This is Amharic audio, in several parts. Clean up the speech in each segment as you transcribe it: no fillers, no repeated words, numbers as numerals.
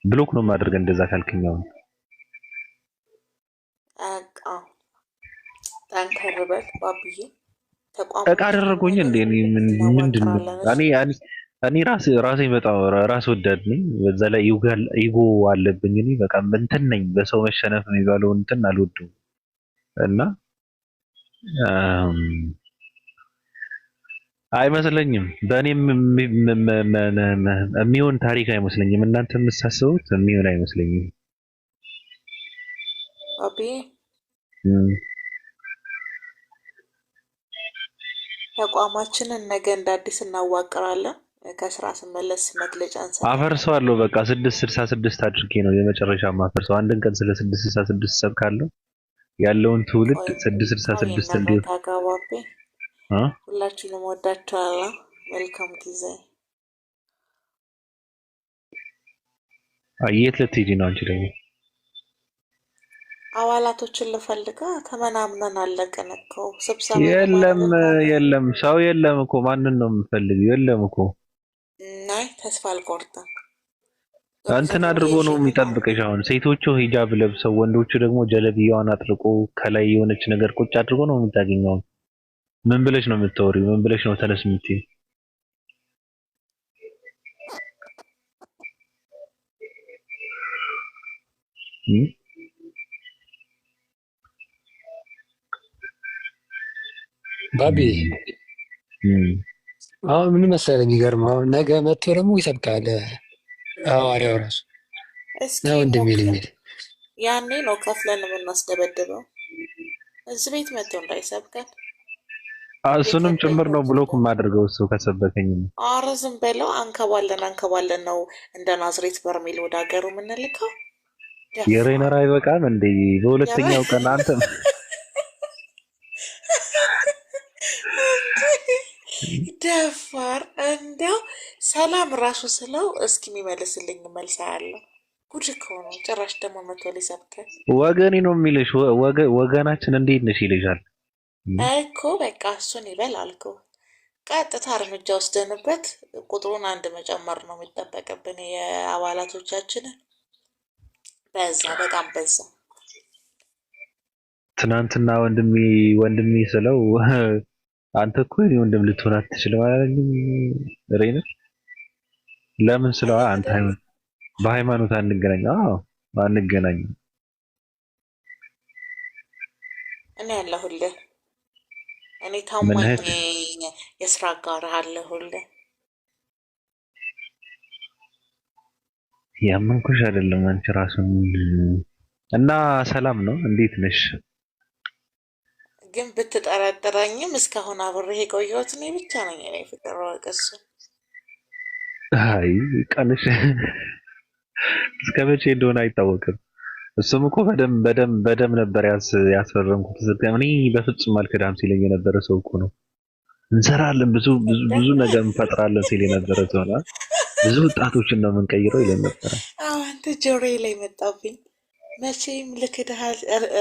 ብሎክ ነው ማድረግ እንደዛ ካልከኛው በቃ ጠንከር በል ባብዬ። እቃ ተቋማችንን አደረጉኝ ነገ እንዴ እኔ ምንድነው እናዋቅራለን። እሺ እኔ ራሴ በጣም ራስ ወዳድ ነኝ በዛ ላይ ኢጎ አለብኝ እኔ በቃ እንትን ነኝ በሰው መሸነፍ የሚባለው እንትን አልወድም እና አም፣ አይመስለኝም በእኔም የሚሆን ታሪክ አይመስለኝም እናንተ የምታስቡት የሚሆን አይመስለኝም ባብዬ፣ እም፣ ተቋማችንን ነገ እንደ አዲስ እናዋቅራለን። ከስራ ስመለስ መግለጫ እንሰጣለን። አፈርሰዋለሁ በቃ 666 አድርጌ ነው የመጨረሻ ማፈርሰው አንድን ቀን ስለ 666 ሰብካለሁ ያለውን ትውልድ ቆይ ቆይ 666 እንዲሁ እንረጋጋ ባቤ። ሁላችሁንም ወዳችኋለሁ። መልካም ጊዜ። የት ልትሄጂ ነው አንቺ ደግሞ? አባላቶችን ልፈልጋ ተመናምነን አለቅን እኮ ስብሰባ የለም በማድረግ ታዲያ። የለም ሰው የለም እኮ ማንን ነው የምፈልገው? የለም እኮ ናይ ተስፋ አልቆርጥም። ዞሮ እንትን ዞሮ አድርጎ ነው የሺህ የሚጠብቅሽ። አሁን ሴቶቹ ሂጃብ ለብሰው ወንዶቹ ደግሞ ጀለቢያዋን አጥልቆ ከላይ የሆነች ነገር ቁጭ አድርጎ ነው የምታገኘው። ምን ብለሽ ነው የምታወሪው? ምን ብለሽ ነው ተነስ የምትይው? እም? ባቢ እም። አሁን ምን መሰለህ የሚገርመው አሁን ነገ መጥቶ ደግሞ ይሰብካል ሐዋርያው ራሱ እስኪ ነው እንደሚል ሞክር። የሚል ያኔ ነው ከፍለን የምናስደበድበው። እዚህ ቤት መጥቶ እንዳይሰብከን እሱንም የከዳኝ ጭምር ነው ብሎክ ወንድም። የማደርገው እሱ ከሰበከኝ። ኧረ ዝም በለው። አንከባለን አንከባለን ነው እንደ ናዝሬት በርሜል ወደ ሀገሩ የምንልከው። ደፋር የሬነር አይበቃም እንዴ? ያረ በሁለተኛው ቀን አንተ ደፋር እንዲያው ሰላም ራሱ ስለው እስኪ የሚመልስልኝ መልስ አያለው። ጉድ እኮ ነው። ጭራሽ ደግሞ መቶ ሊሰብከን ወገኔ ነው የሚልሽ። ወገናችን እንዴት ነሽ ይልሻል። እኮ በቃ እሱን ይበል አልኩ። ቀጥታ እርምጃ ወስደንበት ቁጥሩን አንድ መጨመር ነው የሚጠበቅብን። የአባላቶቻችንን በዛ፣ በጣም በዛ። ትናንትና ወንድሜ ስለው አንተ እኮ የኔ ወንድም ልትሆን አትችልም አላለኝም ሬነር? ለምን ስለው እኔ አንተ አይደለም በሃይማኖት አንገናኝ። አዎ አንገናኝ። እኔ ያለሁልህ። እኔ ምን ታማኝ እህት የስራ አጋርህ አለሁልህ። ያመንኩሽ አይደለም አንቺ ራሱን እና ሰላም ነው። እንዴት ነሽ? ግን ብትጠረጥረኝም እስካሁን አብሬህ የቆየሁት እኔ ብቻ ነኝ። እኔ ፍቅር ወቅሱ አይ ቀንሽ እስከ መቼ እንደሆነ አይታወቅም። እሱም እኮ በደም ነበር ያስፈረምኩት። እኔ በፍጹም አልክዳም ሲለኝ የነበረ ሰው እኮ ነው። እንሰራለን ብዙ ደግሞ ነገር እንፈጥራለን ሲል የነበረ ሰው ነው። ብዙ ወጣቶችን ነው የምንቀይረው ይለን ነበረ። አንተ ጆሮዬ ላይ መጣብኝ። መቼም ልክድሃል።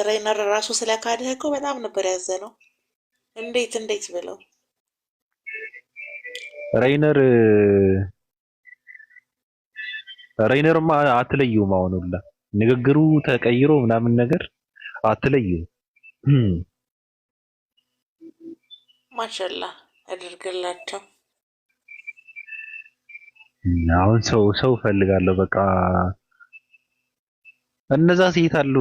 ሬነር ራሱ ስለካድህ እኮ በጣም ነበር ያዘነው። እንዴት ብለው ሬይነር ሬይነርማ አትለዩም። አሁን ሁላ ንግግሩ ተቀይሮ ምናምን ነገር አትለዩም። ማሻላ አድርግላቸው። አሁን ሰው ፈልጋለሁ በቃ እነዛ ሴት አሉ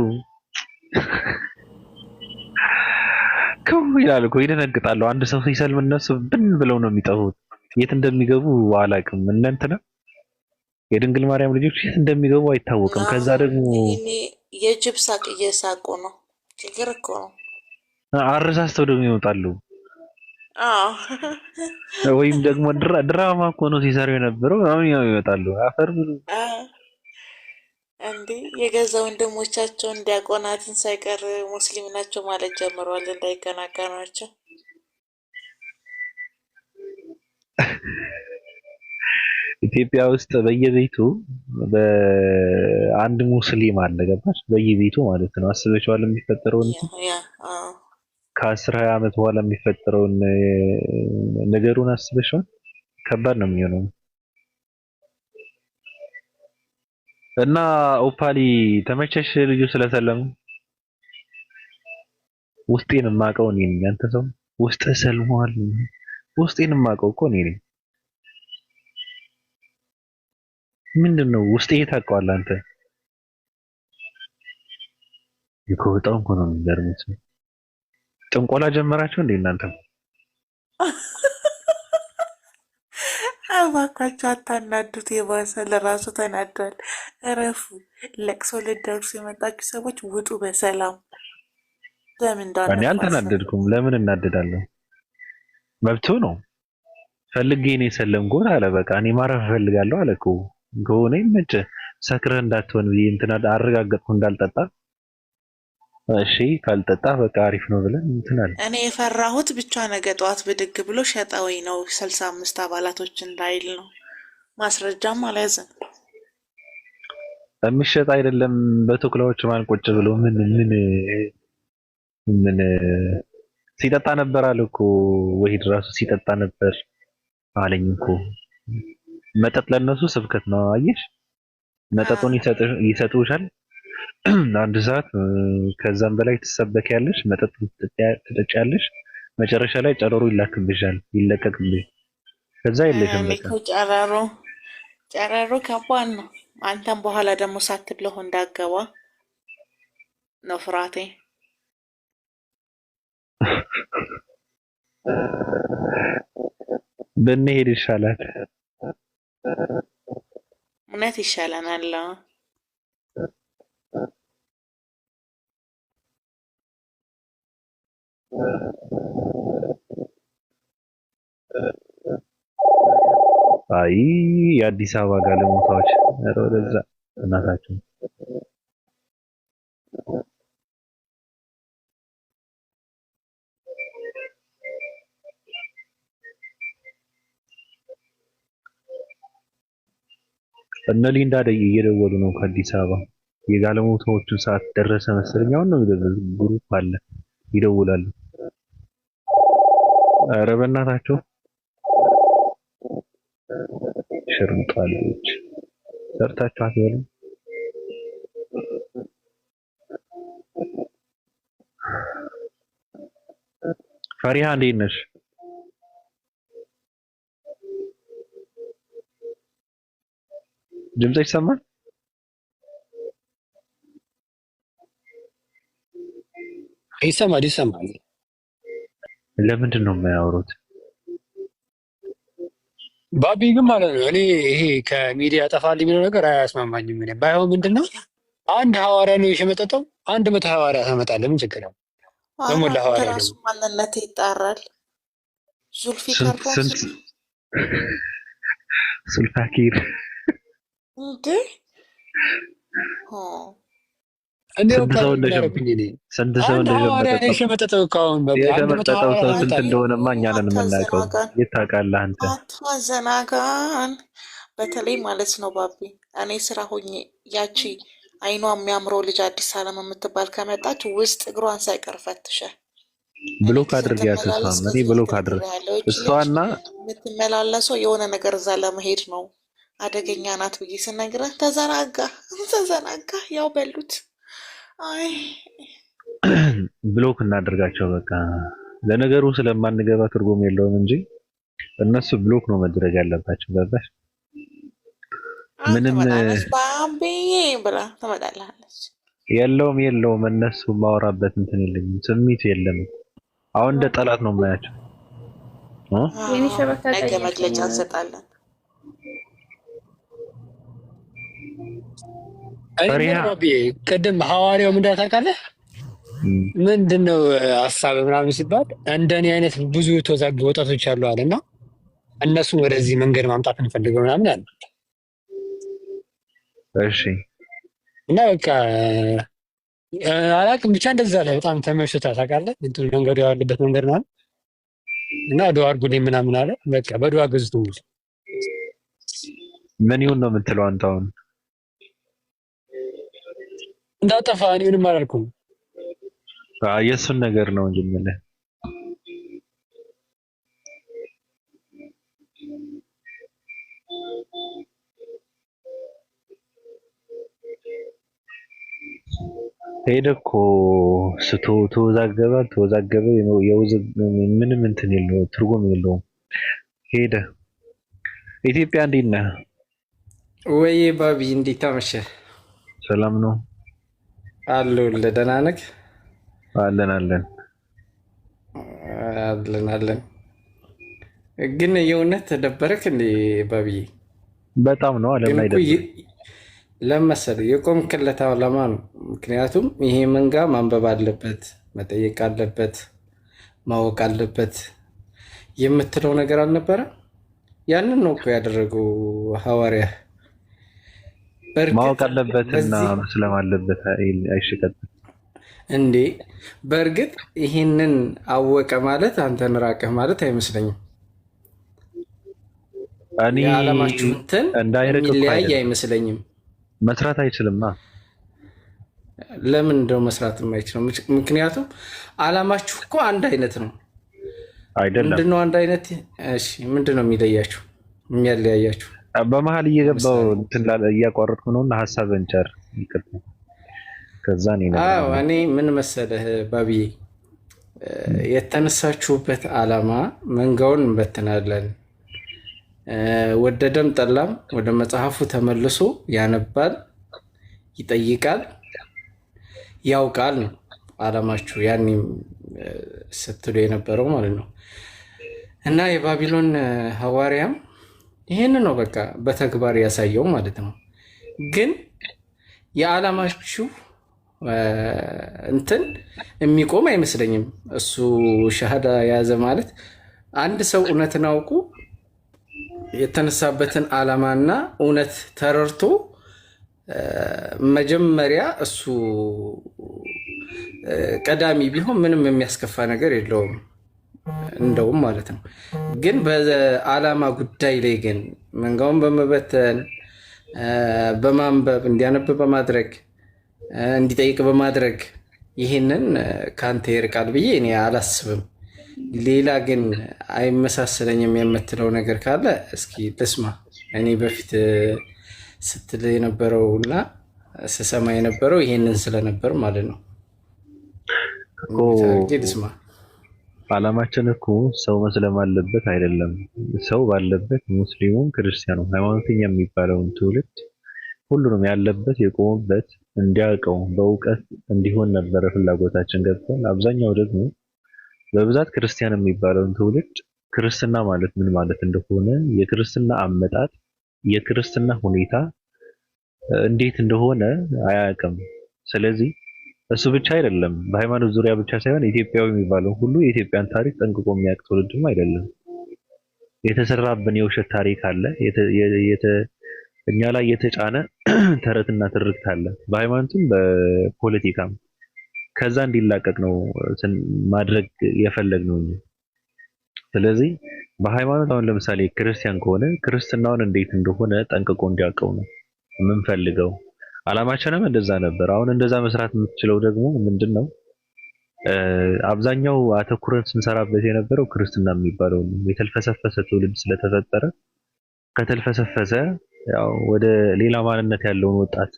ከው ይላል እኮ ይደነግጣሉ። አንድ ሰው ሲሰልም እነሱ ብን ብለው ነው የሚጠፉት። የት እንደሚገቡ አላውቅም። እናንተና የድንግል ማርያም ልጆች የት እንደሚገቡ አይታወቅም። ከዛ ደግሞ ይሄኔ የጅብ ሳቅ እየሳቁ ነው። ችግር እኮ ነው። አረሳስተው ደግሞ ይወጣሉ። አዎ ወይም ደግሞ ድራማ እኮ ነው ሲሰሩ የነበረው አሁን ያው ይመጣሉ። አፈር ብሉ። እንዴ የገዛ ወንድሞቻቸውን ዲያቆናትን ሳይቀር ሙስሊም ናቸው ማለት ጀምረዋል። እንዳይቀናቀናቸው ኢትዮጵያ ውስጥ በየቤቱ በአንድ ሙስሊም አለ። ገባሽ? በየቤቱ ማለት ነው። አስበሽዋል የሚፈጠረውን ያ ከ10 20 ዓመት በኋላ የሚፈጠረውን ነገሩን አስበሽዋል? ከባድ ነው የሚሆነው። እና ኦፓሊ ተመቸሽ ልጁ ስለሰለሙ? ውስጤን የማውቀው እኔ ነኝ። አንተ ሰው ውስጥህ ሰልሟል። ውስጤን የማውቀው እኮ እኔ ነኝ። ምንድነው ውስጤ ታውቀዋለህ አንተ? እኮ በጣም እኮ ነው የሚገርምህ። ጥንቆላ ጀመራችሁ እንዴ እናንተ? እባካችሁ አታናዱት። የባሰ ለራሱ ተናዷል። እረፉ። ለቅሶ ልትደርሱ የመጣችሁ ሰዎች ውጡ በሰላም። ለምን እኔ እንዳነፋ አልተናደድኩም። ለምን እናደዳለሁ? መብቱ ነው። ፈልጌ ነው የሰለምኩት አለ። በቃ እኔ ማረፍ እፈልጋለሁ አለ እኮ። ከሆነ ይመችህ። ሰክረህ እንዳትሆን ብዬ እንትን አረጋገጥኩ እንዳልጠጣ። እሺ ካልጠጣ በቃ አሪፍ ነው ብለን እንትን አለ። እኔ የፈራሁት ብቻ ነገ ጠዋት ብድግ ብሎ ሸጠወኝ ነው 65 አባላቶች እንዳይል ነው። ማስረጃም አልያዘም። የሚሸጥ አይደለም በተኩላዎች ማን ቁጭ ብሎ ምን ሲጠጣ ነበር አለ እኮ። ወሂድ ራሱ ሲጠጣ ነበር አለኝ እኮ። መጠጥ ለነሱ ስብከት ነው። አየሽ፣ መጠጡን ይሰጡሻል። አንድ ሰዓት ከዛም በላይ ትሰበኪያለሽ፣ መጠጡን ትጠጪያለሽ። መጨረሻ ላይ ጨረሩ ይላክብሻል፣ ይለቀቅብሽ። ከዛ የለሽም በቃ። ጨረሩ ከባድ ነው። አንተም በኋላ ደግሞ ሳትብለው እንዳገባ ነው ፍራቴ። ብንሄድ ይሻላል። እውነት ይሻለናል። አይ የአዲስ አበባ ጋለሞታዎች ኧረ ወደዛ እናታቸው። እነ ሊንዳ እየደወሉ ነው ከአዲስ አበባ። የጋለሞታዎቹ ሰዓት ደረሰ መሰለኝ። አሁን ነው ግሩፕ አለ ይደውላሉ። ኧረ በእናታቸው ሽርምጣለች። ሰርታችሁ አትበሉም? ፈሪሃ እንዴት ነሽ? ድምፅሽ ይሰማል? ይሰማል። ለምንድን ነው የማያወሩት? ባቢ ግን ማለት ነው እኔ ይሄ ከሚዲያ ጠፋል የሚለው ነገር አያስማማኝም። ምን ባይሆን ምንድን ነው አንድ ሐዋርያ ነው የሸመጠጠው 100 ሐዋርያ ታመጣለህ። ምን ችግር ነው? በሞላ ሐዋርያ ራሱ ደግሞ ማንነት ይጣራል። ዙልፊካር ሱልፋኪር እንዴ ስንት ሰው የሸመጠጠው ካሁን የተመጠጠው ሰው ስንት እንደሆነማ እኛ ነን የምናውቀው። የት ታውቃለህ አንተ? አታዘናጋን። በተለይ ማለት ነው ባቢ፣ እኔ ስራ ሆኜ ያቺ አይኗ የሚያምረው ልጅ አዲስ አለም የምትባል ከመጣች ውስጥ እግሯን ሳይቀር ፈትሸ ብሎክ አድርጊያት። እሷም እኔ ብሎክ አድርግ። እሷና የምትመላለሰው የሆነ ነገር እዛ ለመሄድ ነው። አደገኛ ናት ብዬ ስነግረህ ተዘናጋ። ያው በሉት። አይ ብሎክ እናደርጋቸው በቃ። ለነገሩ ስለማንገባ ትርጉም የለውም እንጂ እነሱ ብሎክ ነው መድረግ ያለባቸው። ገባሽ? ምንም ባምቢዬ ብላ ትመጣላለች። የለውም እነሱ ማወራበት እንትን የለኝም፣ ስሜቱ የለም። አሁን እንደ ጠላት ነው የማያቸው። ነገ መግለጫ እንሰጣለን። ቅድም ሐዋርያው ምንድን ነው ታውቃለህ? ምንድን ነው ሀሳብ ምናምን ሲባል እንደኔ አይነት ብዙ የተወዛገቡ ወጣቶች አሉ አለ እና እነሱን ወደዚህ መንገድ ማምጣት እንፈልገው ምናምን አለ። እሺ እና በቃ አላውቅም ብቻ እንደዛ ላይ በጣም ተመችቶታል። ታውቃለህ እንትኑ መንገዱ ያለበት መንገድ ነው እና ዱዓ አድርጉልኝ ምናምን አለ። በቃ በዱዓ ገዝቱ። ምን ይሁን ነው የምትለው አንተ? አሁን እንዳጠፋ እኔ ምንም አላልኩም። የእሱን ነገር ነው እንጂ የምልህ ሄደ እኮ ተወዛገበ ምንም እንትን የለው ትርጉም የለውም። ሄደ። ኢትዮጵያ እንዴት ነህ? ወይ ባቢ እንዴት አመሸህ? ሰላም ነው አለሁልህ። ደህና ነህ? አለን አለን አለን አለን። ግን የእውነት ተደበረክ እንዴ ባቢዬ? በጣም ነው አለም ግን ላይ እኮ ለመሰለህ የቆምክለት ዓላማ ነው። ምክንያቱም ይሄ መንጋ ማንበብ አለበት፣ መጠየቅ አለበት፣ ማወቅ አለበት የምትለው ነገር አልነበረ? ያንን ነው እኮ ያደረገው ሐዋርያ። ማወቅ አለበትና መስለም አለበት አይሽቀጥም እንዴ? በእርግጥ ይህንን አወቀ ማለት አንተን ራቀህ ማለት አይመስለኝም። የዓላማችሁ እንትን የሚለያይ አይመስለኝም። መስራት አይችልም። ለምን እንደው መስራት የማይችለው? ምክንያቱም ዓላማችሁ እኮ አንድ አይነት ነው አይደለም? ምንድነው አንድ አይነት? እሺ ምንድነው የሚለያችሁ የሚያለያያችሁ? በመሀል እየገባው እንትን እያቋረጥኩ ነውና ሀሳብን ጨር ይቀጥል። ከዛ እኔ ምን መሰለህ ባቢዬ፣ የተነሳችሁበት ዓላማ መንጋውን እንበትናለን፣ ወደደም ጠላም ወደ መጽሐፉ ተመልሶ ያነባል፣ ይጠይቃል፣ ያውቃል ነው ዓላማችሁ። ያኔም ስትሉ የነበረው ማለት ነው። እና የባቢሎን ሐዋርያም ይህን ነው በቃ በተግባር ያሳየው ማለት ነው። ግን የዓላማችሁ እንትን የሚቆም አይመስለኝም። እሱ ሻሃዳ የያዘ ማለት አንድ ሰው እውነትን አውቁ የተነሳበትን ዓላማና እውነት ተረድቶ መጀመሪያ እሱ ቀዳሚ ቢሆን ምንም የሚያስከፋ ነገር የለውም እንደውም ማለት ነው። ግን በዓላማ ጉዳይ ላይ ግን መንጋውን በመበተን በማንበብ እንዲያነብ በማድረግ እንዲጠይቅ በማድረግ ይህንን ከአንተ ይርቃል ብዬ እኔ አላስብም። ሌላ ግን አይመሳሰለኝም የምትለው ነገር ካለ እስኪ ልስማ። እኔ በፊት ስትል የነበረው እና ስሰማ የነበረው ይሄንን ስለነበር ማለት ነው። ልስማ። ዓላማችን እኮ ሰው መስለም አለበት አይደለም። ሰው ባለበት ሙስሊሙም ክርስቲያኑ ሃይማኖተኛ የሚባለውን ትውልድ ሁሉንም ያለበት የቆመበት እንዲያውቀው በእውቀት እንዲሆን ነበረ ፍላጎታችን። ገብቷል። አብዛኛው ደግሞ በብዛት ክርስቲያን የሚባለውን ትውልድ ክርስትና ማለት ምን ማለት እንደሆነ፣ የክርስትና አመጣጥ፣ የክርስትና ሁኔታ እንዴት እንደሆነ አያውቅም። ስለዚህ እሱ ብቻ አይደለም፣ በሃይማኖት ዙሪያ ብቻ ሳይሆን ኢትዮጵያዊ የሚባለው ሁሉ የኢትዮጵያን ታሪክ ጠንቅቆ የሚያውቅ ትውልድም አይደለም። የተሰራብን የውሸት ታሪክ አለ፣ እኛ ላይ የተጫነ ተረትና ትርክት አለ፣ በሃይማኖትም በፖለቲካም። ከዛ እንዲላቀቅ ነው ማድረግ የፈለግነው። ስለዚህ በሃይማኖት አሁን ለምሳሌ ክርስቲያን ከሆነ ክርስትናውን እንዴት እንደሆነ ጠንቅቆ እንዲያውቀው ነው የምንፈልገው። ዓላማችንም እንደዛ ነበር። አሁን እንደዛ መስራት የምትችለው ደግሞ ምንድነው? አብዛኛው አተኩረን ስንሰራበት የነበረው ክርስትና የሚባለው የተልፈሰፈሰ ትውልድ ስለተፈጠረ ከተልፈሰፈሰ ያው ወደ ሌላ ማንነት ያለውን ወጣት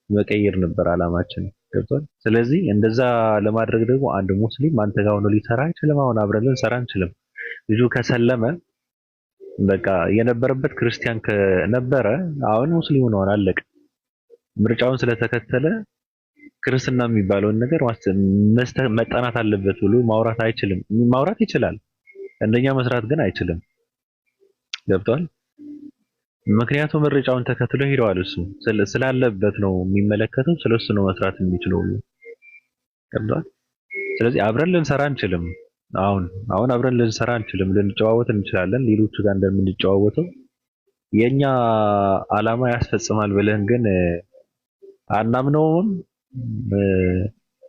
መቀየር ነበር ዓላማችን። ገብቷል። ስለዚህ እንደዛ ለማድረግ ደግሞ አንድ ሙስሊም አንተ ጋር ሆኖ ሊሰራ አይችልም። አሁን አብረን ልንሰራ አንችልም። ልጁ ከሰለመ በቃ የነበረበት ክርስቲያን ከነበረ አሁን ሙስሊም ሆኗል፣ አለቀ። ምርጫውን ስለተከተለ ክርስትና የሚባለውን ነገር መጠናት አለበት ብሎ ማውራት አይችልም። ማውራት ይችላል፣ እንደኛ መስራት ግን አይችልም። ገብቷል። ምክንያቱም ምርጫውን ተከትሎ ሄደዋል። እሱ ስላለበት ነው የሚመለከተው፣ ስለሱ ነው መስራት የሚችለው። ገብቷል። ስለዚህ አብረን ልንሰራ አንችልም። አሁን አብረን ልንሰራ አንችልም። ልንጨዋወት እንችላለን ሌሎቹ ጋር እንደምንጨዋወተው። የኛ ዓላማ ያስፈጽማል ብለን ግን አናምነውም፣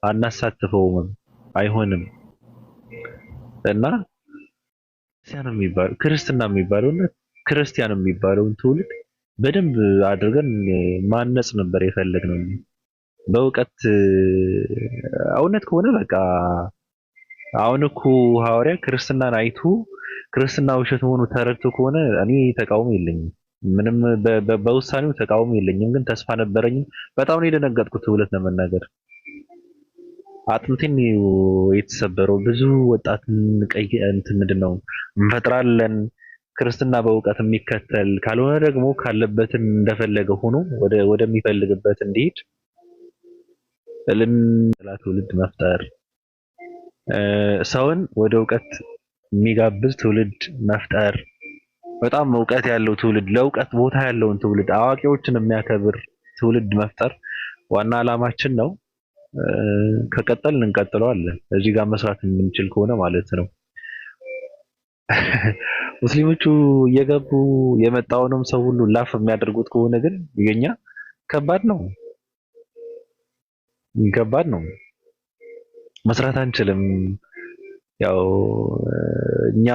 አናሳትፈውም፣ አይሆንም። እና ክርስትና የሚባለውና ክርስቲያን የሚባለውን ትውልድ በደንብ አድርገን ማነጽ ነበር የፈለግነው። በእውቀት እውነት ከሆነ በቃ አሁን እኮ ሐዋርያ ክርስትናን አይቶ ክርስትና ውሸት መሆኑ ተረድቶ ከሆነ እኔ ተቃውሞ የለኝም፣ ምንም በውሳኔው ተቃውሞ የለኝም። ግን ተስፋ ነበረኝ። በጣም ነው የደነገጥኩት እውነት ለመናገር አጥንቴን የተሰበረው ብዙ ወጣት ምንድነው እንፈጥራለን ክርስትና በእውቀት የሚከተል ካልሆነ ደግሞ ካለበትን እንደፈለገ ሆኖ ወደሚፈልግበት እንዲሄድ ትውልድ መፍጠር ሰውን ወደ እውቀት የሚጋብዝ ትውልድ መፍጠር በጣም እውቀት ያለው ትውልድ ለእውቀት ቦታ ያለውን ትውልድ አዋቂዎችን የሚያከብር ትውልድ መፍጠር ዋና ዓላማችን ነው። ከቀጠልን እንቀጥለዋለን እዚህ ጋር መስራት የምንችል ከሆነ ማለት ነው። ሙስሊሞቹ እየገቡ የመጣውንም ሰው ሁሉ ላፍ የሚያደርጉት ከሆነ ግን የኛ ከባድ ነው መስራት አንችልም። ያው እኛ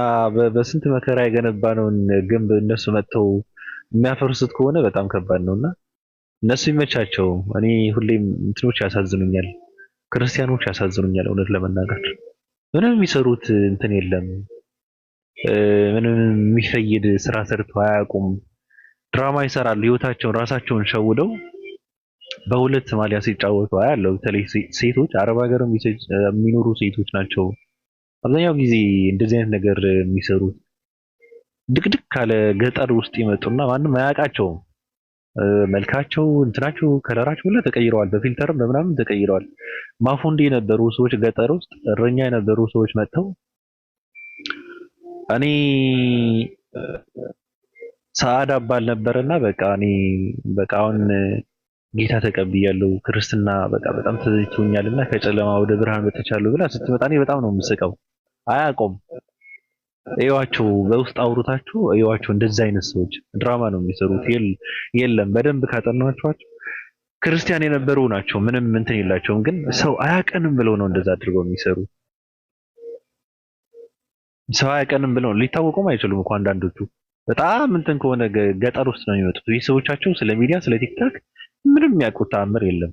በስንት መከራ የገነባነውን ግንብ እነሱ መጥተው የሚያፈርሱት ከሆነ በጣም ከባድ ነውና እነሱ ይመቻቸው። እኔ ሁሌም እንትኖች ያሳዝኑኛል፣ ክርስቲያኖች ያሳዝኑኛል። እውነት ለመናገር ምንም የሚሰሩት እንትን የለም። ምንም የሚፈይድ ስራ ሰርተው አያውቁም። ድራማ ይሰራሉ። ህይወታቸውን ራሳቸውን ሸውደው በሁለት ማሊያ ሲጫወቱ አያለው። በተለይ ሴቶች አረብ ሀገር የሚኖሩ ሴቶች ናቸው አብዛኛው ጊዜ እንደዚህ አይነት ነገር የሚሰሩት። ድቅድቅ ካለ ገጠር ውስጥ ይመጡና ማንም አያውቃቸውም። መልካቸው እንትናቸው ከለራቸው ሁሉ ተቀይረዋል። በፊልተርም በምናምን ተቀይረዋል። ማፉንዲ የነበሩ ሰዎች ገጠር ውስጥ እረኛ የነበሩ ሰዎች መጥተው እኔ ሰዓዳ አባል ነበርና በቃ አሁን ጌታ ተቀብያለሁ ክርስትና በቃ በጣም ተዘይቶኛልና ከጨለማ ወደ ብርሃን መጥቻለሁ ብላ ስትመጣ እኔ በጣም ነው የምስቀው። አያውቁም። እዩዋቸው፣ በውስጥ አውሩታችሁ እዩዋቸው። እንደዚህ አይነት ሰዎች ድራማ ነው የሚሰሩት። የለም በደንብ ካጠናችኋቸው ክርስቲያን የነበሩ ናቸው። ምንም እንትን የላቸውም። ግን ሰው አያቀንም ብለው ነው እንደዛ አድርገው የሚሰሩ። ሰው አያቀንም ብለው ሊታወቁም አይችሉም እኮ አንዳንዶቹ። በጣም እንትን ከሆነ ገጠር ውስጥ ነው የሚመጡት። ቤተሰቦቻቸው ስለ ሚዲያ ስለ ቲክታክ ምንም የሚያውቁት ተአምር የለም።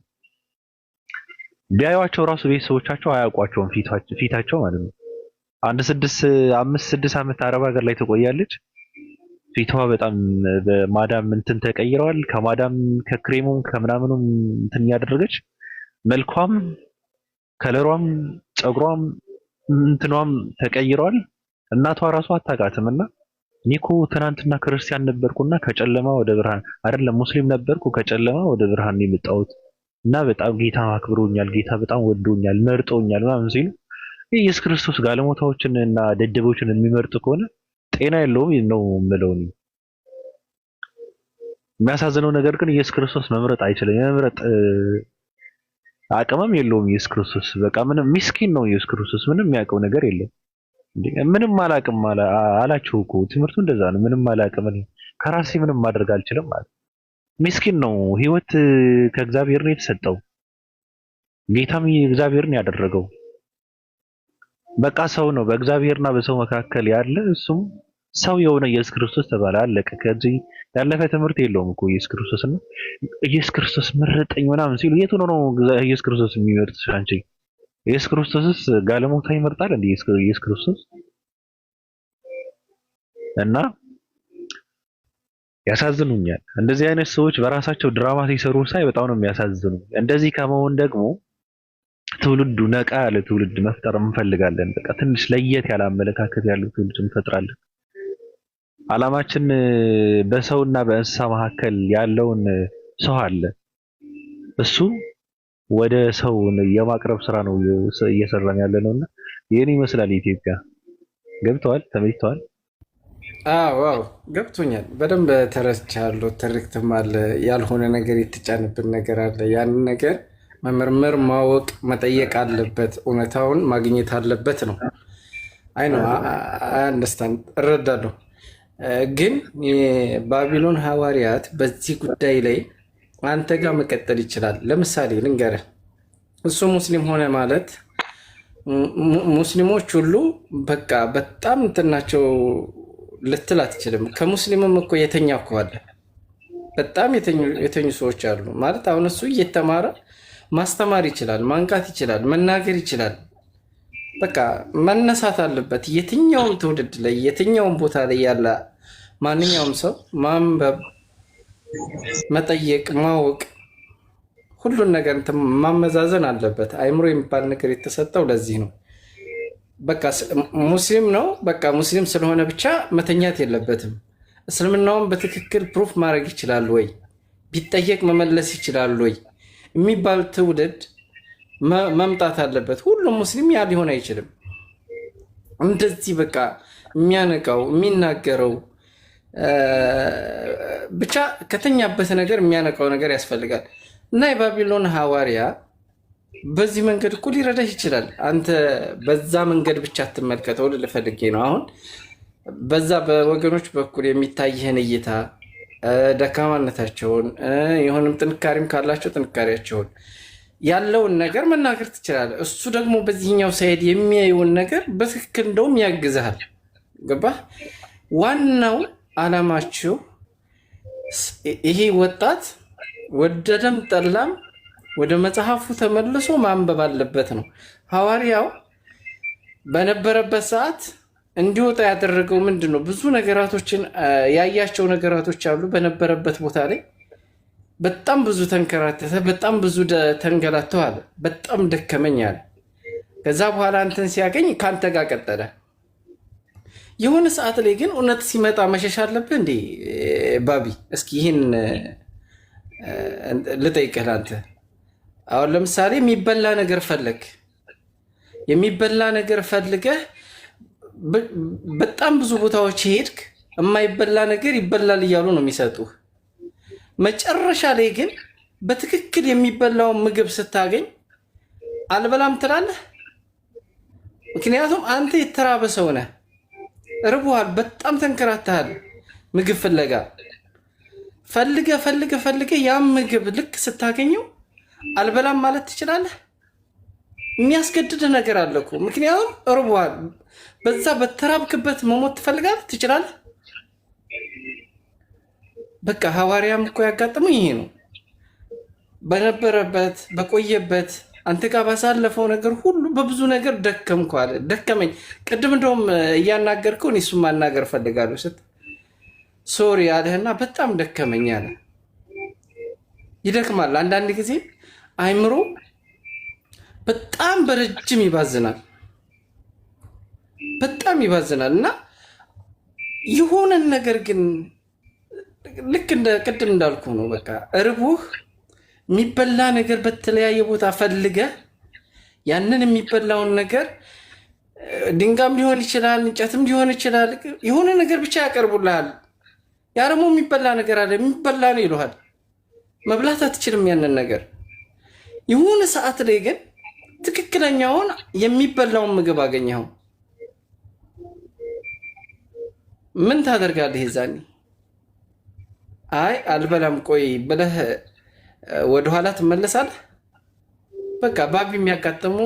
ቢያዩዋቸው ራሱ ቤተሰቦቻቸው አያውቋቸውም ፊታቸው ማለት ነው። አንድ 5-6 ዓመት አረብ ሀገር ላይ ትቆያለች። ፊቷ በጣም በማዳም እንትን ተቀይረዋል። ከማዳም ከክሬሙም ከምናምኑም እንትን ያደረገች መልኳም ከለሯም ፀጉሯም እንትኗም ተቀይረዋል። እናቷ ራሷ አታውቃትምና እኔ እኮ ትናንትና ክርስቲያን ነበርኩና ከጨለማ ወደ ብርሃን አይደለም ሙስሊም ነበርኩ ከጨለማ ወደ ብርሃን ነው የመጣሁት እና በጣም ጌታ አክብሮኛል፣ ጌታ በጣም ወዶኛል፣ መርጦኛል ምናምን ሲሉ ኢየሱስ ክርስቶስ ጋለሞታዎችን እና ደደቦችን የሚመርጥ ከሆነ ጤና የለውም ነው የምለው። የሚያሳዝነው ነገር ግን ኢየሱስ ክርስቶስ መምረጥ አይችልም። የመምረጥ አቅምም የለውም ኢየሱስ ክርስቶስ። በቃ ምንም ምስኪን ነው ኢየሱስ ክርስቶስ። ምንም የሚያውቀው ነገር የለም። ምንም አላውቅም አላችሁ እኮ ትምህርቱ እንደዛ ነው። ምንም አላውቅም እኔ ከራሴ ምንም ማድረግ አልችልም ማለት ምስኪን ነው። ህይወት ከእግዚአብሔር ነው የተሰጠው። ጌታም እግዚአብሔርን ያደረገው በቃ ሰው ነው። በእግዚአብሔርና በሰው መካከል ያለ እሱም ሰው የሆነ ኢየሱስ ክርስቶስ ተባለ፣ አለቀ። ከዚህ ያለፈ ትምህርት የለውም እኮ ኢየሱስ ክርስቶስ ነው። ኢየሱስ ክርስቶስ መረጠኝ ምናምን ሲሉ የቱ ነው ኢየሱስ ክርስቶስ የሚመርጥሽ አንቺ? ኢየሱስ ክርስቶስስ ጋለሞታ ይመርጣል እንዴ? ኢየሱስ ክርስቶስ እና ያሳዝኑኛል። እንደዚህ አይነት ሰዎች በራሳቸው ድራማ ሲሰሩ ሳይ በጣም ነው የሚያሳዝኑ። እንደዚህ ከመሆን ደግሞ ትውልዱ ነቃ ያለ ትውልድ መፍጠር እንፈልጋለን። በቃ ትንሽ ለየት ያለ አመለካከት ያለው ትውልድ እንፈጥራለን። አላማችን በሰውና በእንስሳ መካከል ያለውን ሰው አለ እሱ ወደ ሰው የማቅረብ ስራ ነው እየሰራን ያለነውና ይሄን ይመስላል ኢትዮጵያ። ገብተዋል? ተመችተዋል? ዋው ገብቶኛል። በደንብ ተረድቻለሁ። ትርክትም አለ፣ ያልሆነ ነገር የተጫነብን ነገር አለ። ያንን ነገር መመርመር፣ ማወቅ፣ መጠየቅ አለበት። እውነታውን ማግኘት አለበት ነው። አይ ነው አንደርስታንድ እረዳለሁ። ግን የባቢሎን ሐዋርያት በዚህ ጉዳይ ላይ አንተ ጋር መቀጠል ይችላል። ለምሳሌ ልንገርህ፣ እሱ ሙስሊም ሆነ ማለት ሙስሊሞች ሁሉ በቃ በጣም እንትናቸው ልትል አትችልም። ከሙስሊምም እኮ የተኛ እኮ አለ፣ በጣም የተኙ ሰዎች አሉ ማለት። አሁን እሱ እየተማረ ማስተማር ይችላል፣ ማንቃት ይችላል፣ መናገር ይችላል። በቃ መነሳት አለበት። የትኛውም ትውልድ ላይ የትኛውም ቦታ ላይ ያለ ማንኛውም ሰው ማንበብ፣ መጠየቅ፣ ማወቅ ሁሉን ነገር ማመዛዘን አለበት። አይምሮ የሚባል ነገር የተሰጠው ለዚህ ነው። በቃ ሙስሊም ነው፣ በቃ ሙስሊም ስለሆነ ብቻ መተኛት የለበትም። እስልምናውን በትክክል ፕሩፍ ማድረግ ይችላል ወይ፣ ቢጠየቅ መመለስ ይችላል ወይ የሚባል ትውልድ መምጣት አለበት። ሁሉም ሙስሊም ያ ሊሆን አይችልም። እንደዚህ በቃ የሚያነቃው የሚናገረው ብቻ ከተኛበት ነገር የሚያነቃው ነገር ያስፈልጋል። እና የባቢሎን ሐዋርያ በዚህ መንገድ እኮ ሊረዳህ ይችላል። አንተ በዛ መንገድ ብቻ አትመልከተው ልፈልጌ ነው። አሁን በዛ በወገኖች በኩል የሚታይህን እይታ ደካማነታቸውን፣ የሆነም ጥንካሬም ካላቸው ጥንካሬያቸውን ያለውን ነገር መናገር ትችላለህ። እሱ ደግሞ በዚህኛው ሳይድ የሚያየውን ነገር በትክክል እንደውም ያግዝሃል። ገባህ? ዋናው አላማቸው ይሄ ወጣት ወደደም ጠላም ወደ መጽሐፉ ተመልሶ ማንበብ አለበት ነው። ሐዋርያው በነበረበት ሰዓት እንዲወጣ ያደረገው ምንድን ነው? ብዙ ነገራቶችን ያያቸው ነገራቶች አሉ። በነበረበት ቦታ ላይ በጣም ብዙ ተንከራተተ፣ በጣም ብዙ ተንገላተው አለ። በጣም ደከመኝ አለ። ከዛ በኋላ አንተን ሲያገኝ ከአንተ ጋር ቀጠለ። የሆነ ሰዓት ላይ ግን እውነት ሲመጣ መሸሽ አለብህ እንዴ? ባቢ እስኪ ይህን ልጠይቅህ አንተ። አሁን ለምሳሌ የሚበላ ነገር ፈልገህ በጣም ብዙ ቦታዎች ሄድክ፣ የማይበላ ነገር ይበላል እያሉ ነው የሚሰጡህ። መጨረሻ ላይ ግን በትክክል የሚበላውን ምግብ ስታገኝ አልበላም ትላለህ። ምክንያቱም አንተ የተራበ ሰው ነህ፣ ርቦሃል፣ በጣም ተንከራተሃል። ምግብ ፍለጋ ፈልገ ያም ምግብ ልክ ስታገኘው አልበላም ማለት ትችላለህ? የሚያስገድድ ነገር አለ እኮ። ምክንያቱም ርቦሃል፣ በዛ በተራብክበት መሞት ትፈልጋለህ? ትችላለህ? በቃ ሐዋርያም እኮ ያጋጠመው ይሄ ነው። በነበረበት በቆየበት አንተ ጋር ባሳለፈው ነገር ሁሉ በብዙ ነገር ደከምኩ አለ። ደከመኝ። ቅድም እንደውም እያናገርከው እኔ እሱን ማናገር ፈልጋለሁ ስትል ሶሪ አለህና በጣም ደከመኝ አለ። ይደክማል። አንዳንድ ጊዜ አይምሮ በጣም በረጅም ይባዝናል፣ በጣም ይባዝናል። እና የሆነን ነገር ግን ልክ እንደ ቅድም እንዳልኩ ነው። በቃ እርቦህ የሚበላ ነገር በተለያየ ቦታ ፈልገህ ያንን የሚበላውን ነገር ድንጋም ሊሆን ይችላል፣ እንጨትም ሊሆን ይችላል፣ የሆነ ነገር ብቻ ያቀርቡልሃል። ያ ደግሞ የሚበላ ነገር አለ፣ የሚበላ ነው ይሉሃል። መብላት አትችልም ያንን ነገር። የሆነ ሰዓት ላይ ግን ትክክለኛውን የሚበላውን ምግብ አገኘኸው፣ ምን ታደርጋለህ? ይዛኔ አይ አልበላም ቆይ ብለህ ወደኋላ ትመለሳለህ። በቃ ባቢ የሚያጋጥሙ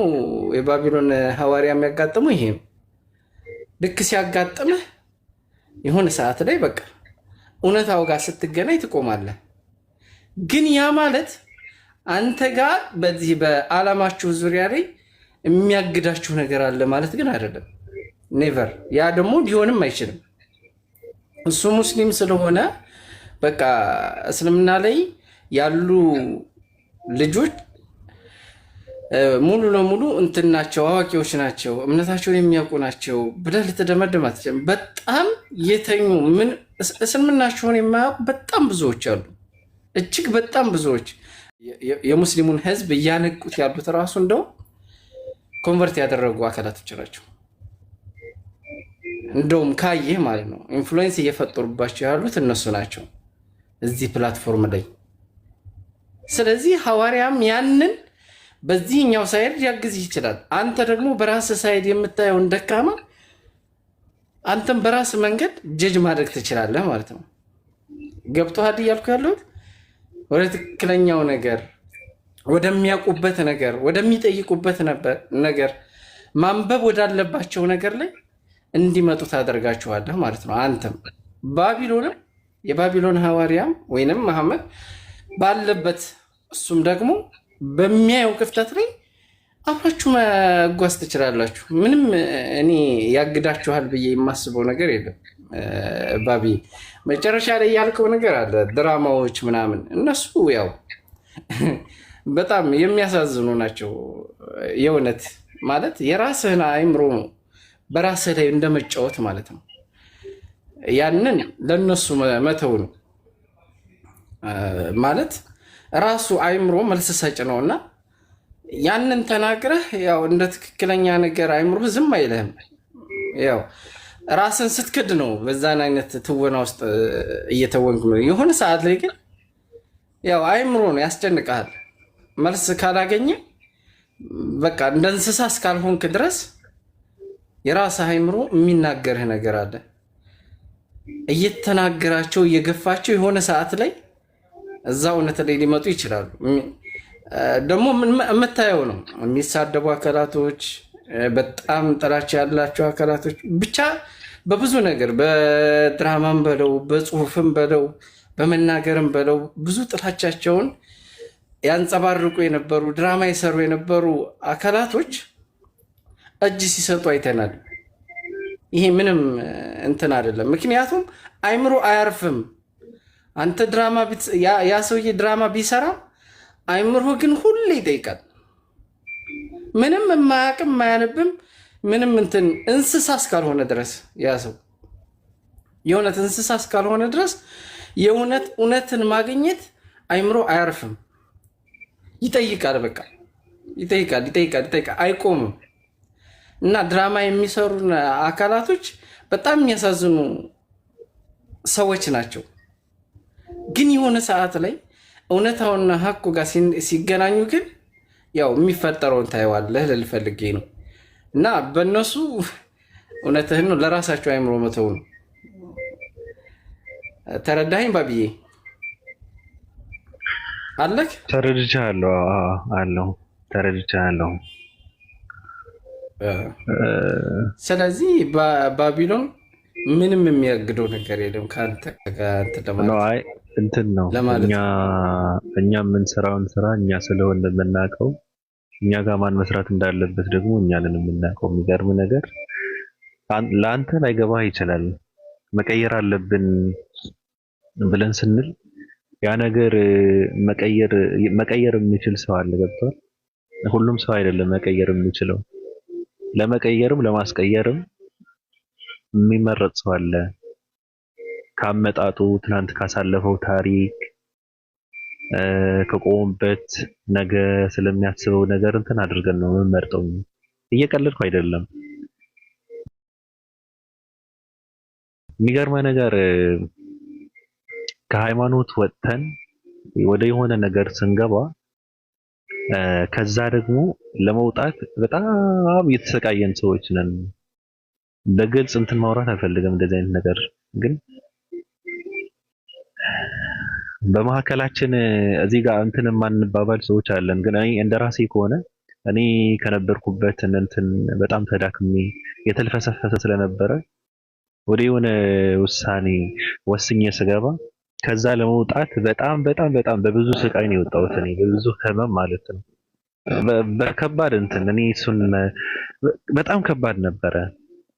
የባቢሎን ሐዋርያ የሚያጋጥሙ ይሄ ልክ ሲያጋጥምህ የሆነ ሰዓት ላይ በቃ እውነታው ጋር ስትገናኝ ትቆማለህ። ግን ያ ማለት አንተ ጋር በዚህ በዓላማችሁ ዙሪያ ላይ የሚያግዳችሁ ነገር አለ ማለት ግን አይደለም። ኔቨር። ያ ደግሞ ሊሆንም አይችልም። እሱ ሙስሊም ስለሆነ በቃ እስልምና ላይ ያሉ ልጆች ሙሉ ለሙሉ እንትን ናቸው፣ አዋቂዎች ናቸው፣ እምነታቸውን የሚያውቁ ናቸው ብለህ ልትደመድም አትችልም። በጣም የተኙ ምን እስልምናቸውን የማያውቁ በጣም ብዙዎች አሉ፣ እጅግ በጣም ብዙዎች። የሙስሊሙን ሕዝብ እያነቁት ያሉት ራሱ እንደው ኮንቨርት ያደረጉ አካላቶች ናቸው። እንደውም ካየህ ማለት ነው ኢንፍሉዌንስ እየፈጠሩባቸው ያሉት እነሱ ናቸው እዚህ ፕላትፎርም ላይ። ስለዚህ ሐዋርያም ያንን በዚህኛው ሳይድ ሊያግዝ ይችላል። አንተ ደግሞ በራስ ሳይድ የምታየውን ደካማ አንተም በራስ መንገድ ጀጅ ማድረግ ትችላለህ ማለት ነው። ገብቶሃል እያልኩ ያለሁት? ወደ ትክክለኛው ነገር፣ ወደሚያውቁበት ነገር፣ ወደሚጠይቁበት ነገር፣ ማንበብ ወዳለባቸው ነገር ላይ እንዲመጡ ታደርጋችኋለህ ማለት ነው። አንተም ባቢሎንም የባቢሎን ሐዋርያም ወይንም መሐመድ ባለበት እሱም ደግሞ በሚያየው ክፍተት ላይ አብራችሁ መጓዝ ትችላላችሁ። ምንም እኔ ያግዳችኋል ብዬ የማስበው ነገር የለም። ባቢ መጨረሻ ላይ ያልከው ነገር አለ፣ ድራማዎች ምናምን፣ እነሱ ያው በጣም የሚያሳዝኑ ናቸው። የእውነት ማለት የራስህን አእምሮ በራስህ ላይ እንደመጫወት ማለት ነው። ያንን ለነሱ መተው ነው ማለት ራሱ አእምሮ መልስ ሰጭ ነውና ያንን ተናግረህ ያው እንደ ትክክለኛ ነገር አእምሮ ዝም አይልህም። ያው ራስን ስትክድ ነው በዛን አይነት ትወና ውስጥ እየተወንክ ነው። የሆነ ሰዓት ላይ ግን ያው አእምሮ ነው ያስጨንቃል። መልስ ካላገኘ በቃ እንደ እንስሳ እስካልሆንክ ድረስ የራስህ አእምሮ የሚናገርህ ነገር አለ። እየተናገራቸው እየገፋቸው የሆነ ሰዓት ላይ እዛ እውነት ላይ ሊመጡ ይችላሉ። ደግሞ የምታየው ነው የሚሳደቡ አካላቶች፣ በጣም ጥላቻ ያላቸው አካላቶች ብቻ በብዙ ነገር በድራማም በለው በጽሁፍም በለው በመናገርም በለው ብዙ ጥላቻቸውን ያንጸባርቁ የነበሩ ድራማ የሰሩ የነበሩ አካላቶች እጅ ሲሰጡ አይተናል። ይሄ ምንም እንትን አይደለም። ምክንያቱም አእምሮ አያርፍም። አንተ ድራማ ያ ሰውዬ ድራማ ቢሰራ አእምሮ ግን ሁሌ ይጠይቃል። ምንም የማያውቅም የማያነብም ምንም እንትን እንስሳ እስካልሆነ ድረስ ያ ሰው የእውነት እንስሳ እስካልሆነ ድረስ የእውነት እውነትን ማግኘት አእምሮ አያርፍም። ይጠይቃል። በቃ ይጠይቃል፣ አይቆምም። እና ድራማ የሚሰሩ አካላቶች በጣም የሚያሳዝኑ ሰዎች ናቸው። ግን የሆነ ሰዓት ላይ እውነታውና ሀቁ ጋር ሲገናኙ ግን ያው የሚፈጠረውን ታየዋለህ ልል ፈልጌ ነው። እና በእነሱ እውነትህን ነው ለራሳቸው አእምሮ መተው ነው። ተረዳኸኝ ባብዬ? አለክ? ተረድቻለሁ። ስለዚህ ባቢሎን ምንም የሚያግደው ነገር የለም ከአንተ ጋር እንትን ነው። እኛ የምንሰራውን ስራ እኛ ስለሆነ የምናውቀው እኛ ጋር ማን መስራት እንዳለበት ደግሞ እኛ ነን የምናውቀው። የሚገርም ነገር ለአንተ ላይገባህ ይችላል። መቀየር አለብን ብለን ስንል ያ ነገር መቀየር የሚችል ሰው አለ። ገብቷል? ሁሉም ሰው አይደለም መቀየር የሚችለው። ለመቀየርም ለማስቀየርም የሚመረጥ ሰው አለ። ካመጣጡ ትናንት ካሳለፈው ታሪክ ከቆምበት ነገ ስለሚያስበው ነገር እንትን አድርገን ነው የምንመርጠው። እየቀለድኩ አይደለም። የሚገርመ ነገር ከሃይማኖት ወጥተን ወደ የሆነ ነገር ስንገባ ከዛ ደግሞ ለመውጣት በጣም የተሰቃየን ሰዎች ነን። በግልጽ እንትን ማውራት አልፈልግም እንደዚህ አይነት ነገር ግን በመካከላችን እዚህ ጋር እንትን ማንባባል ሰዎች አለን። ግን እኔ እንደራሴ ከሆነ እኔ ከነበርኩበት እንትን በጣም ተዳክሜ የተልፈሰፈሰ ስለነበረ ወደ የሆነ ውሳኔ ወስኜ ስገባ ከዛ ለመውጣት በጣም በብዙ ስቃይ ነው የወጣሁት። እኔ በብዙ ህመም ማለት ነው። በከባድ እንትን እኔ እሱን በጣም ከባድ ነበረ።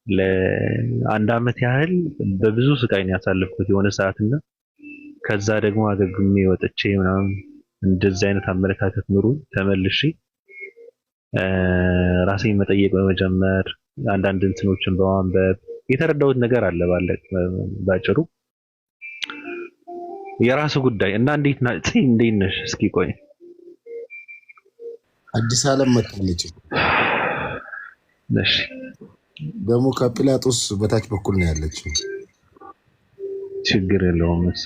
ለአንድ አመት ያህል በብዙ ስቃይ ነው ያሳለፍኩት የሆነ ሰዓትና ከዛ ደግሞ አገግሜ ወጥቼ ምናምን እንደዚህ አይነት አመለካከት ኑሮ ተመልሼ ራሴን መጠየቅ በመጀመር አንዳንድ እንትኖችን በማንበብ የተረዳሁት ነገር አለ። ባጭሩ የራሱ ጉዳይ እና እንዴት ነሽ? እስኪ ቆይ አዲስ ዓለም መጣለች። እሺ ደግሞ ከጲላጦስ በታች በኩል ነው ያለችው። ችግር የለውም እሷ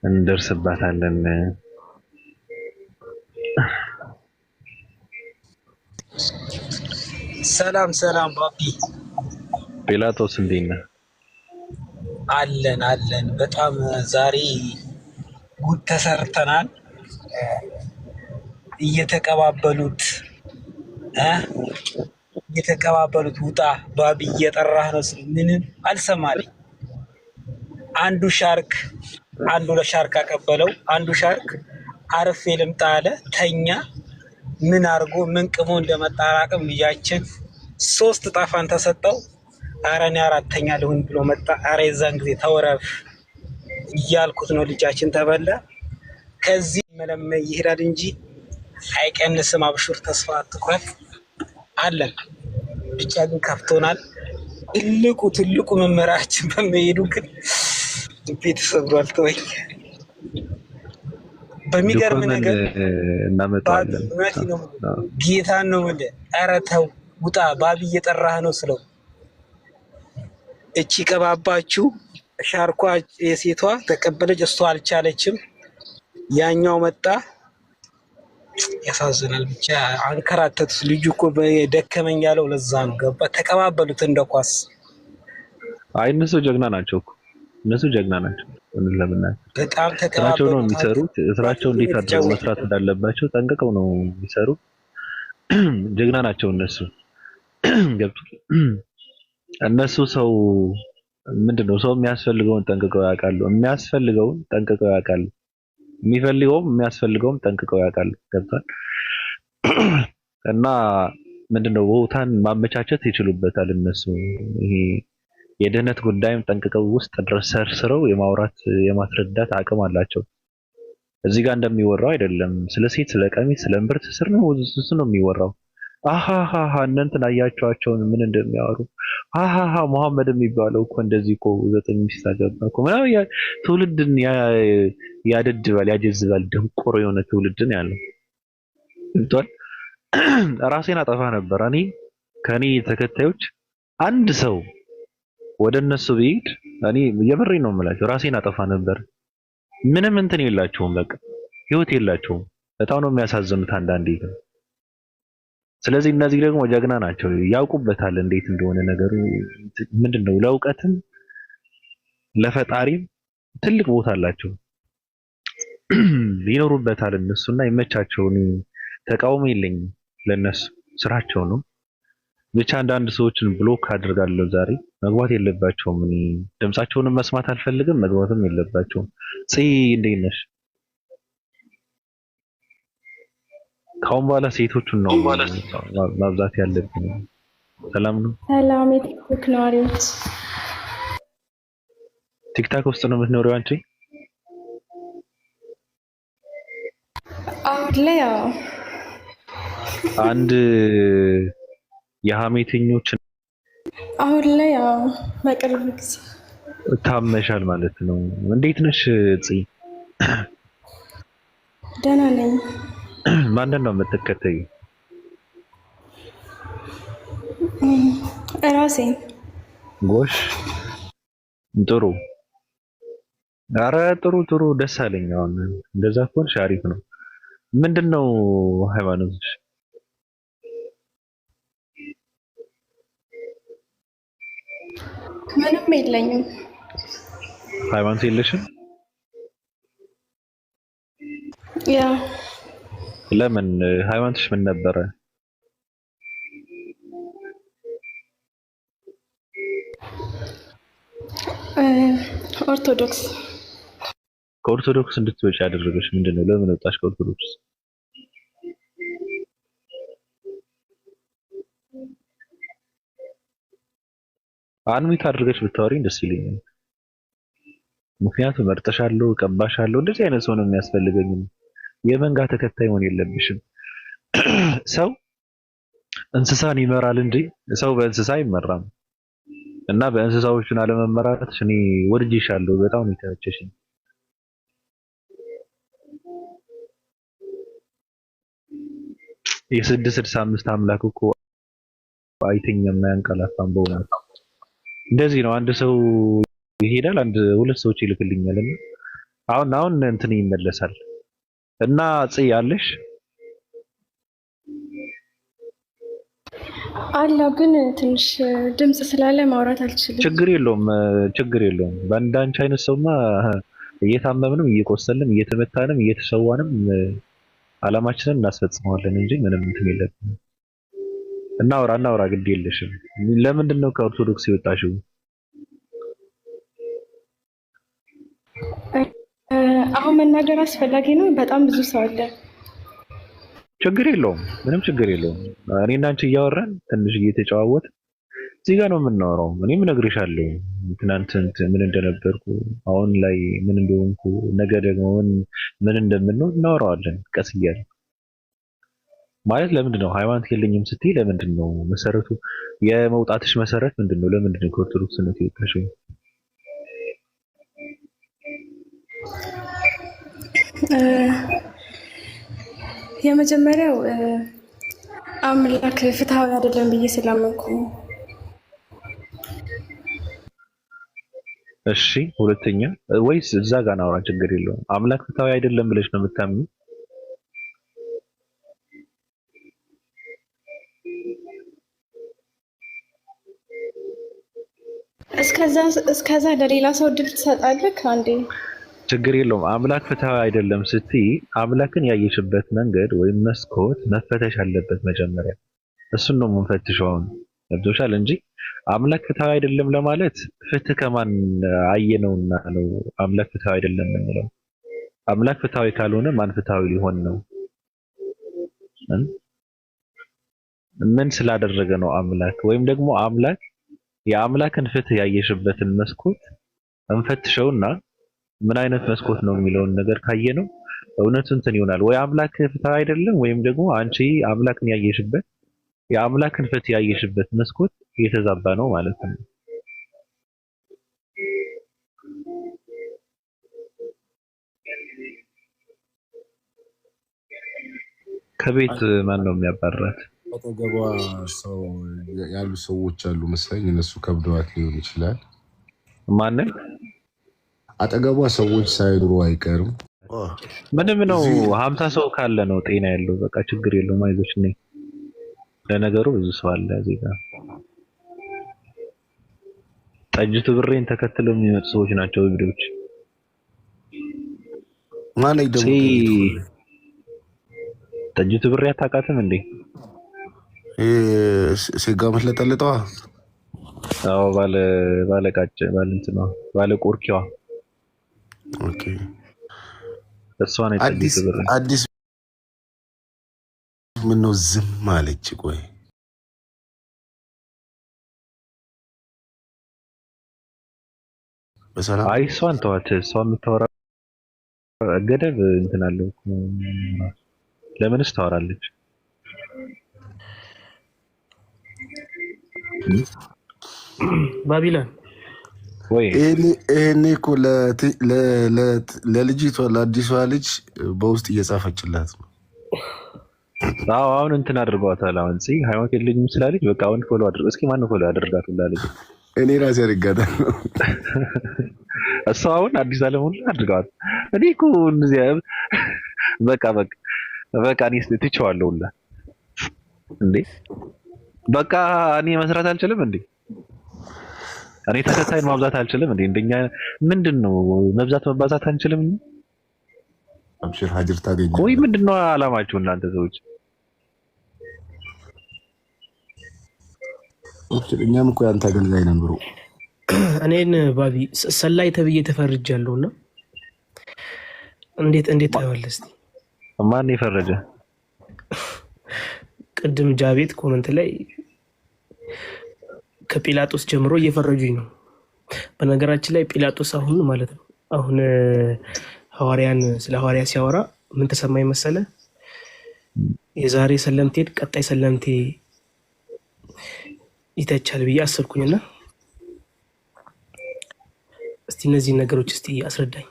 እንደርስባታለን። ሰላም ባቢ። ጲላጦስ እንዴት ነህ? አለን። በጣም ዛሬ ጉድ ተሰርተናል። እየተቀባበሉት ውጣ ባቢ እየጠራህ ነው ስል ምንም አልሰማልኝ። አንዱ ሻርክ ለሻርክ አቀበለው። አንዱ ሻርክ አርፌ ልምጣ አለ፣ ተኛ። ምን አርጎ ምን ቅሞ እንደመጣ አላውቅም። ልጃችን 3 ጣፋን ተሰጠው። ኧረ እኔ 4ተኛ ልሁን ብሎ መጣ። ኧረ የዛን ጊዜ ተወረፍ እያልኩት ነው። ልጃችን ተበላ። ከዚህ መለመ ይሄዳል እንጂ አይቀንስም። አብሹር፣ ተስፋ አትቁረጥ አለን። ብቻ ግን ከፍቶናል። ትልቁ መመሪያችን በመሄዱ ግን ቤተሰብ ጓልተወኝ በሚገርም ነገር እናመጣለን። ጌታን ነው የምልህ። ኧረ ተው ውጣ፣ ባቢ እየጠራህ ነው ስለው እቺ ቀባባችሁ ሻርኳ የሴቷ ተቀበለች፣ እሷ አልቻለችም። ያኛው መጣ። ያሳዝናል። ብቻ አንከራተቱት። ልጁ እኮ ደከመኝ ያለው ለዛ ነው። ገባ ተቀባበሉት እንደ ኳስ። አይ እነሱ ጀግና ናቸው እኮ እነሱ ጀግና ናቸው። በጣም ስራቸው ነው የሚሰሩት። ስራቸው እንዴት አድርገው መስራት እንዳለባቸው ጠንቅቀው ነው የሚሰሩት። ጀግና ናቸው እነሱ። ገብቶ እነሱ ሰው ምንድነው ሰው የሚያስፈልገውን ጠንቅቀው ያውቃሉ። የሚያስፈልገውን ጠንቅቀው ያውቃሉ። የሚያስፈልገውም ጠንቅቀው ያውቃሉ። ገብቷል። እና ምንድነው ቦታን ማመቻቸት ይችሉበታል እነሱ። ይሄ የደህንነት ጉዳይም ጠንቅቀው ውስጥ ድረስ ሰርስረው የማውራት የማስረዳት አቅም አላቸው። እዚህ ጋር እንደሚወራው አይደለም። ስለ ሴት፣ ስለ ቀሚስ፣ ስለ እምብርት ስር ነው እሱ ነው የሚወራው። አሃሃ እናንተን አያቸዋቸውን ምን እንደሚያወሩ አሃሃ መሐመድ የሚባለው እኮ እንደዚህ እኮ 9 ሚስት አገባ እኮ ምናምን ትውልድን ያደድባል፣ ያጀዝባል። ደንቆሮ የሆነ ትውልድን ያለው እንቷል። ራሴን አጠፋ ነበር እኔ ከኔ ተከታዮች አንድ ሰው ወደ እነሱ ቢሄድ እኔ የምሬን ነው የምላቸው ራሴን አጠፋ ነበር። ምንም እንትን የላቸውም፣ በቃ ህይወት የላቸውም። በጣም ነው የሚያሳዝኑት አንዳንዴ ግን። ስለዚህ እነዚህ ደግሞ ጀግና ናቸው፣ ያውቁበታል እንዴት እንደሆነ ነገሩ። ምንድነው ለእውቀትም ለፈጣሪም ትልቅ ቦታ አላቸው፣ ይኖሩበታል እነሱና ይመቻቸው። ተቃውሞ የለኝም ለነሱ፣ ስራቸው ነው። ብቻ አንዳንድ ሰዎችን ብሎክ አድርጋለሁ ዛሬ። መግባት የለባቸውም። እኔ ድምጻቸውንም መስማት አልፈልግም፣ መግባትም የለባቸውም። እንዴት ነሽ? ካሁን በኋላ ሴቶቹን ነው ማብዛት ያለብን። ሰላም ነው። ሰላም የቲክቶክ ነዋሪዎች። ቲክታክ ውስጥ ነው የምትኖሪው አንቺ? አሁን ላይ አንድ የሀሜተኞች አሁን ላይ በቅርብ ጊዜ ታመሻል ማለት ነው። እንዴት ነሽ ጽ? ደህና ነኝ። ማንን ነው የምትከተዩ? ራሴን። ጎሽ ጥሩ። ኧረ ጥሩ ደስ አለኝ። አሁን እንደዛ ከሆንሽ አሪፍ ነው። ምንድነው ሃይማኖትሽ? ምንም የለኝም። ሃይማኖት የለሽም? ያ ለምን? ሃይማኖትሽ ምን ነበረ? ኦርቶዶክስ። ከኦርቶዶክስ እንድትወጪ ያደረገሽ ምንድነው? ለምን ወጣሽ ከኦርቶዶክስ? አንሚት አድርገሽ ብታወሪኝ ደስ ይለኛል። ምክንያቱም መርጠሻለሁ፣ ቀባሻለሁ። እንደዚህ አይነት ሰው ነው የሚያስፈልገኝ። የመንጋ ተከታይ መሆን የለብሽም። ሰው እንስሳን ይመራል እንጂ ሰው በእንስሳ አይመራም። እና በእንስሳዎችን አለመመራትሽ እኔ ወድጄሻለሁ። በጣም ነው የተመቸሽኝ። የ665 አምላክ እኮ አይተኛም አያንቀላፋም። በእውነት እንደዚህ ነው። አንድ ሰው ይሄዳል፣ ሁለት ሰዎች ይልክልኛል እና አሁን እንትን ይመለሳል። እና አለሽ አለው ግን ትንሽ ድምጽ ስላለ ማውራት አልችልም። ችግር የለውም። በአንዳንቺ አይነት ሰውማ እየታመምንም እየቆሰልንም እየተመታንም እየተሰዋንም አላማችንን እናስፈጽመዋለን እንጂ ምንም እንትን የለብንም። እናውራ ግድ የለሽም። ለምንድን ነው ከኦርቶዶክስ የወጣሽው? አሁን መናገር አስፈላጊ ነው። በጣም ብዙ ሰው አለ። ችግር የለውም፣ ምንም ችግር የለውም። እኔና አንቺ እያወራን ትንሽ እየተጨዋወት እዚህ ጋር ነው የምናወራው። እኔም እነግርሻለሁ ትናንት ምን እንደነበርኩ፣ አሁን ላይ ምን እንደሆንኩ፣ ነገ ደግሞ ምን እንደምንሆን እናወራዋለን ቀስ እያለ ማለት ለምንድን ነው ሃይማኖት የለኝም ስትይ ለምንድን ነው መሰረቱ የመውጣትሽ መሰረት ምንድን ነው? ለምንድን ነው ከኦርቶዶክስነት የወጣሽው? የመጀመሪያው አምላክ ፍትሃዊ አይደለም ብዬ ስላመንኩ ነው። እሺ ሁለተኛ ወይስ እዛ ጋር ናውራ ችግር የለውም። አምላክ ፍትሃዊ አይደለም ብለሽ ነው የምታምኚው? እስከዛ ለሌላ ሰው እድል ትሰጣለህ አንዴ። ችግር የለውም። አምላክ ፍትሃዊ አይደለም ስትይ አምላክን ያየሽበት መንገድ ወይም መስኮት መፈተሽ አለበት መጀመሪያ። እሱን ነው የምንፈትሸው አሁን ገብቶሻል እንጂ አምላክ ፍትሃዊ አይደለም ለማለት ፍትህ ከማን አየነውና ነው አምላክ ፍትሃዊ አይደለም የምንለው? አምላክ ፍትሃዊ ካልሆነ ማን ፍትሃዊ ሊሆን ነው? ምን ስላደረገ ነው አምላክ? ወይም ደግሞ አምላክ የአምላክን ፍትህ ያየሽበትን መስኮት እንፈትሸውና ምን አይነት መስኮት ነው የሚለውን ነገር ካየነው እውነቱ እንትን ይሆናል። ወይ አምላክ ፍትሃዊ አይደለም ወይም ደግሞ አንቺ አምላክን ያየሽበት የአምላክን ፍትህ ያየሽበት መስኮት የተዛባ ነው ማለት ነው። ከቤት ማን ነው የሚያባራት? አጠገቧ ሰው ያሉ ሰዎች አሉ መሰለኝ። እነሱ ከብደዋት ሊሆን ይችላል። ማንን? አጠገቧ ሰዎች ሳይኖሩ አይቀርም። ምንም ነው 50 ሰው ካለ ነው ጤና ያለው። በቃ ችግር የለውም አይዞሽ ነኝ። ለነገሩ ብዙ ሰው አለ እዚህ ጋር። ጠጅቱ ብሬን ተከትለው የሚመጡ ሰዎች ናቸው እብዶች። ማን ይደሙ ጠጅቱ ብሬ አታውቃትም እንዴ? ሴጋ መስለጠለጠዋ አዎ ባለ ቃጭ ባለ እንትና ባለ ቆርኪዋ ኦኬ። እሷ ነው ጠጅቱ ብሬ። አዲስ ምን ነው ዝም አለች? ቆይ በሰላም አይ እሷን ተዋት። እሷ የምታወራ ገደብ እንትን አለው። ለምንስ ታወራለች? ባቢሎን ወይ ይሄኔ እኮ ለልጅቷ ለአዲሷ ልጅ በውስጥ እየጻፈችላት ነው። አዎ አሁን እንትን አድርጓታል። አሁን ሃይማኖት የለኝም ስላለች በቃ አሁን ፎሎ አድርግ። እስኪ ማን ፎሎ ያደርጋት ላለች እኔ ራሴ አድርጋታለሁ። እሷ አሁን አዲስ ዓለም ሁሉ አድርጋት። እኔ እኮ እንደዚህ በቃ እኔ ትቼዋለሁ ሁላ እንዴ። በቃ እኔ መስራት አልችልም እንዴ? እኔ ተከታይን ማብዛት አልችልም እንዴ? እንደኛ ምንድነው መባዛት አንችልም? አብሽር ሀጅር ታገኝ። ቆይ ምንድነው አላማችሁ እናንተ ሰዎች? እኛም እኮ ያንተ አገልጋይ ነን ብሮ። እኔን ባቢ ሰላይ ተብዬ ተፈርጃለሁና እንዴት ታየዋለህ? እስቲ ማን የፈረጀ? ቅድም ጃቤት ኮመንት ላይ ከጲላጦስ ጀምሮ እየፈረጁኝ ነው። በነገራችን ላይ ጲላጦስ አሁን ማለት ነው አሁን ሐዋርያን ስለ ሐዋርያ ሲያወራ ምን ተሰማኝ መሰለ? የዛሬ ሰለምቴ ቀጣይ ሰለምቴ ይተቻል ብዬ አሰብኩኝና እስቲ እነዚህን ነገሮች እስቲ አስረዳኝ።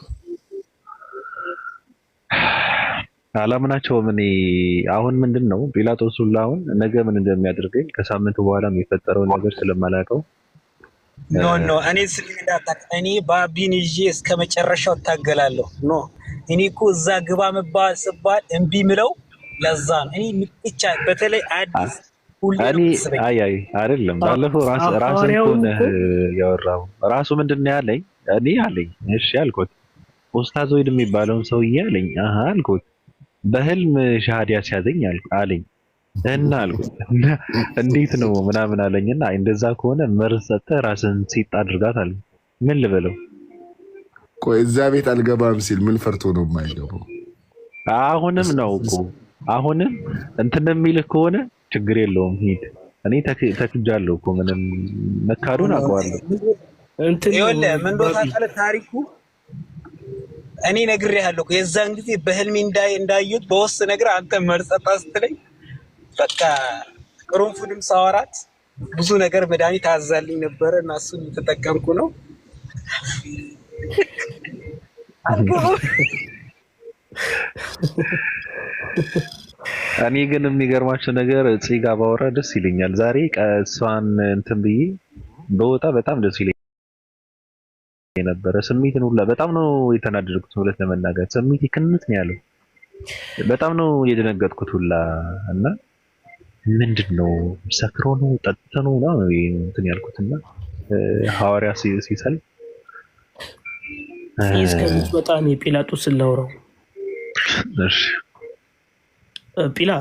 አላምናቸውም። እኔ አሁን ምንድነው ጲላጦስ ሁሉ አሁን ነገ ምን እንደሚያደርገኝ ከሳምንት በኋላ የሚፈጠረው ነገር ስለማላውቀው ኖ እኔ ስለምዳታክ እኔ ባቢን ይዤ እስከ መጨረሻው ታገላለሁ። ኖ እኔ እኮ እዛ ግባ መባል ስባል እምቢ ምለው ለዛ ነው። እኔ ምጥቻ በተለይ አዲስ ሁሉ አይ አይደለም። ባለፈው ራስን ኮነ ያወራው ራሱ ምንድነው ያለኝ? እኔ አለኝ እሺ አልኩት። ኡስታዝ ወይድ የሚባለውን ሰውዬ አለኝ አሃ አልኩት። በህልም ሻሃዲያ ሲያዘኝ አለኝ እና አልኩት እንዴት ነው ምናምን አለኝና እንደዛ ከሆነ መርዝ ሰጥተህ ራስን ሲጥ አድርጋት አለኝ። ምን ልበለው? ቆይ እዛ ቤት አልገባም ሲል ምን ፈርቶ ነው የማይገባው? አሁንም ነው እኮ አሁንም እንትን የሚልህ ከሆነ ችግር የለውም ሂድ። እኔ ተክጃለሁ እኮ ምንም መካዱን አውቀዋለሁ። ይኸውልህ ምን እንደሆነ ታሪኩ እኔ ነግሬሃለሁ። የዛን ጊዜ በህልሜ እንዳየሁት በወስ ነገር አንተ መርጸጣ ስትለኝ በቃ ቅርንፉድም ሳወራት ብዙ ነገር መድኃኒት አዛልኝ ነበረ እና እሱን የተጠቀምኩ ነው። እኔ ግን የሚገርማቸው ነገር እጽ ጋር ባወራ ደስ ይለኛል። ዛሬ እሷን እንትን ብዬ በወጣ በጣም ደስ ይለኛል ነበረ። ስሜትን ሁላ በጣም ነው የተናደድኩት። ሁለት ለመናገር ስሜት ይክንት ነው ያለው። በጣም ነው የደነገጥኩት ሁላ እና ምንድን ነው ሰክሮ ነው ጠጥቶ ነው እንትን ያልኩትና ሐዋርያ ሲሰል እስከዚህ በጣም የጲላጦስን ላውራው። እሺ ጲላ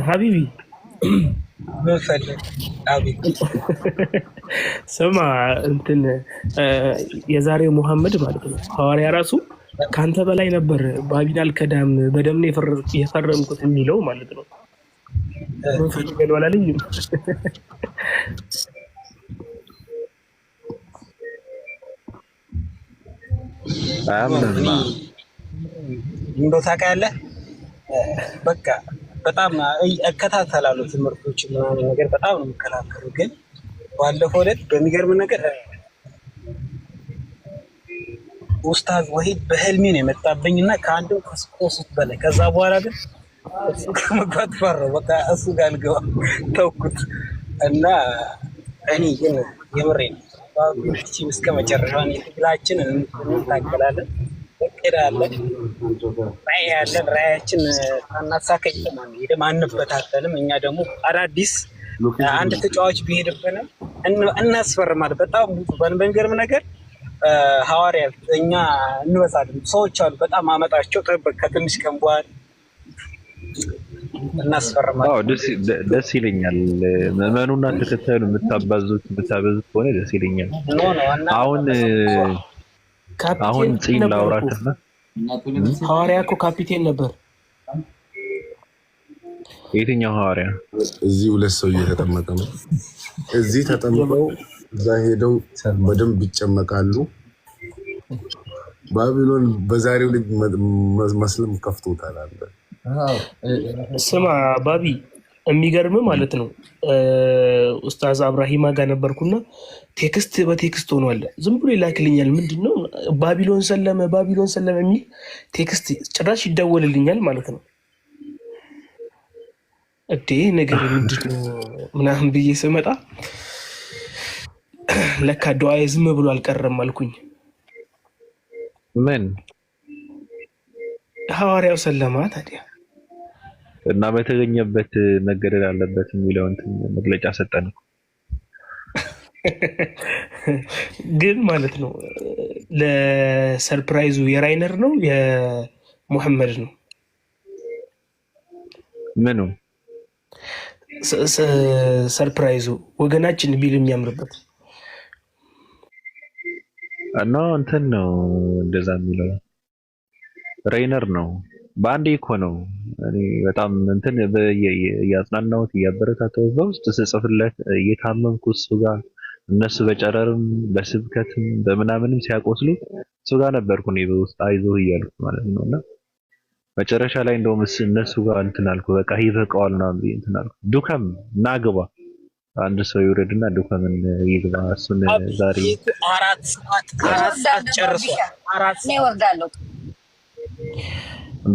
ሀቢቢ ስማ እንትን የዛሬው ሙሐመድ ማለት ነው ሐዋርያ ራሱ ከአንተ በላይ ነበር ባቢን አልከዳም በደም ነው የፈረምኩት የሚለው ማለት ነው። ምን ፈልገህ ነው አላለኝም? እንደው ታውቃለህ በቃ በጣም እከታተላለሁ ትምህርቶች ምናምን ነገር በጣም ነው የምከታተለው። ግን ባለፈው ዕለት በሚገርም ነገር ኡስታዝ ወሂድ በህልሜ ነው የመጣብኝና ከአንድም ከሶስት በላይ ከዛ በኋላ ግን እሱ ከመግባት ፈራሁ። በቃ እሱ ጋር አልገባም ተውኩት እና እኔ ግን የምሬ ነው ባቡቺም እስከ መጨረሻው ትግላችን እንታገላለን። እቅዳለን ራዕያለን። ራዕያችን አናሳከኝ ሄደም አንበታተንም። እኛ ደግሞ አዳዲስ አንድ ተጫዋች ቢሄድብንም እናስፈርማለን። በጣም ብዙ በሚገርም ነገር ሐዋርያ እኛ እንበዛለን። ሰዎች አሉ በጣም አመጣቸው ጠበቅ ከትንሽ ቀን በኋላ እናስፈርማለን። ደስ ይለኛል። ምዕመኑና ተከታዩ የምታበዙት ከሆነ ደስ ይለኛል። አሁን ጽን ላውራትና ሐዋርያ እኮ ካፒቴን ነበር። የትኛው ሐዋርያ? እዚህ ሁለት ሰው እየተጠመቀ ነው። እዚህ ተጠምቀው እዛ ሄደው በደንብ ይጨመቃሉ። ባቢሎን በዛሬው ልጅ መስለም ከፍቶታል አለ። ስማ ባቢ የሚገርም ማለት ነው። ኡስታዝ አብራሂማ ጋር ነበርኩና ቴክስት በቴክስት ሆኗል። ዝም ብሎ ይላክልኛል። ምንድነው ባቢሎን ሰለመ የሚል ቴክስት ጭራሽ ይደወልልኛል ማለት ነው። እዴ ነገር ምንድነው ምናምን ብዬ ስመጣ ለካ ዱዓዬ ዝም ብሎ አልቀረም አልኩኝ። ምን ሐዋርያው ሰለማ ታዲያ እና በተገኘበት መገደል አለበት የሚለውን መግለጫ ሰጠን። ግን ማለት ነው ለሰርፕራይዙ የራይነር ነው የሙሐመድ ነው? ምኑ ሰርፕራይዙ ወገናችን ቢል የሚያምርበት እና እንትን ነው እንደዛ የሚለው ራይነር ነው። በአንዴ እኮ ነው። እኔ በጣም እንትን እያጽናናሁት እያበረታታሁት በውስጥ ስጽፍለት እየታመምኩ እሱ ጋር እነሱ በጨረርም በስብከትም በምናምንም ሲያቆስሉ እሱ ጋር ነበርኩ እኔ በውስጥ አይዞህ እያልኩት ማለት ነው። እና መጨረሻ ላይ እንደውም እነሱ ጋር እንትን አልኩ፣ በቃ ይበቃዋል ነው እንትን አልኩ። ዱከም ናግባ አንድ ሰው ይውረድና ዱከምን ይግባ። እሱን ዛሬ አራት ሰዓት ጨርሷል። አራት ሰዓት ይወርዳለሁ።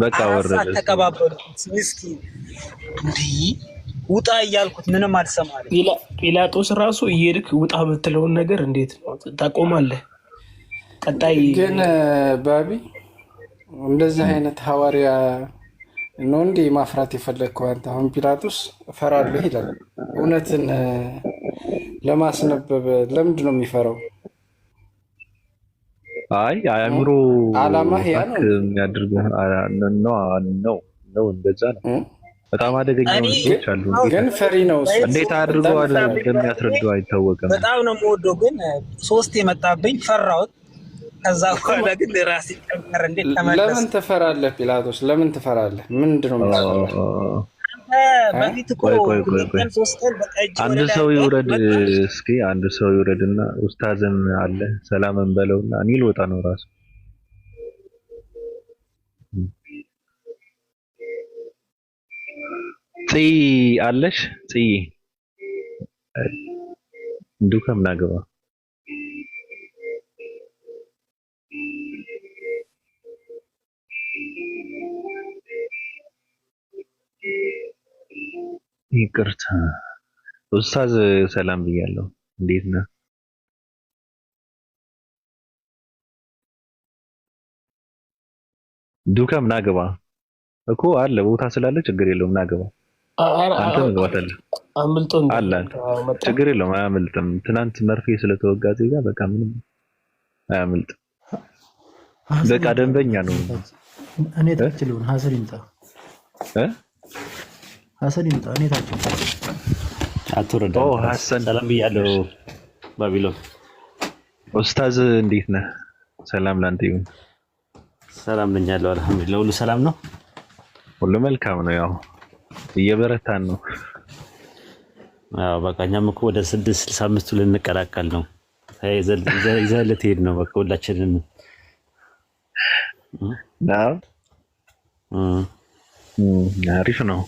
በቃ ወረደ። ተቀባበሉ ምስኪን እንዲህ ውጣ እያልኩት ምንም አልሰማለኝ። ጲላጦስ ራሱ እየሄድክ ውጣ የምትለውን ነገር እንዴት ታቆማለህ? ቀጣይ ግን ባቢ እንደዚህ አይነት ሐዋርያ ነው እንዴ ማፍራት የፈለግከው አንተ? አሁን ጲላጦስ እፈራለሁ ይላል። እውነትን ለማስነበብ ለምንድን ነው የሚፈራው? አይ አእምሮ ዓላማ ያ ነው የሚያደርገው ነው እንደዛ ነው። በጣም አደገኛ ሰዎች አሉ። ግን ፈሪ ነው። እንዴት አድርጎ እንደሚያስረዳው አይታወቅም። በጣም ነው የምወደው፣ ግን ሶስት የመጣብኝ ፈራሁት። ከዛ በኋላ ግን ራሴ ጨመረ። እንዴት ተመለስ? ለምን ትፈራለህ ጲላጦስ? ለምን ትፈራለህ? ምንድን ነው የሚያስፈራው? አንድ ሰው ይውረድ እስኪ፣ አንድ ሰው ይውረድና ኡስታዝም አለ ሰላምን በለውና እኔ ልወጣ ነው ራሱ ጽይ አለሽ ጽይ ዱከም ናገባ ይቅርታ ኡስታዝ ሰላም ብያለሁ። እንዴት ነህ? ዱከም ናገባ እኮ አለ ቦታ ስላለ ችግር የለውም ናገባ። አንተ መግባት አለ አምልጦ አለ ችግር የለውም አያመልጥም። ትናንት መርፌ ስለተወጋ ዜጋ በቃ ምንም አያመልጥም። በቃ ደንበኛ ነው። እኔ ታችልውን ሀሰን ይምጣ ሀሰን ይምጣ። እኔ ታችል አትወረዳ። ሀሰን ሰላም ብያለሁ። ባቢሎን ኡስታዝ እንዴት ነህ? ሰላም ላንተ ይሁን። ሰላም ነኝ ያለው አልሐምዱሊላህ። ሁሉ ሰላም ነው፣ ሁሉ መልካም ነው። ያው እየበረታን ነው። አዎ በቃ እኛም እኮ ወደ 665 ልንቀላቀል ነው። ይዘህ ልትሄድ ነው በቃ ሁላችንም። ናው አሪፍ ነው።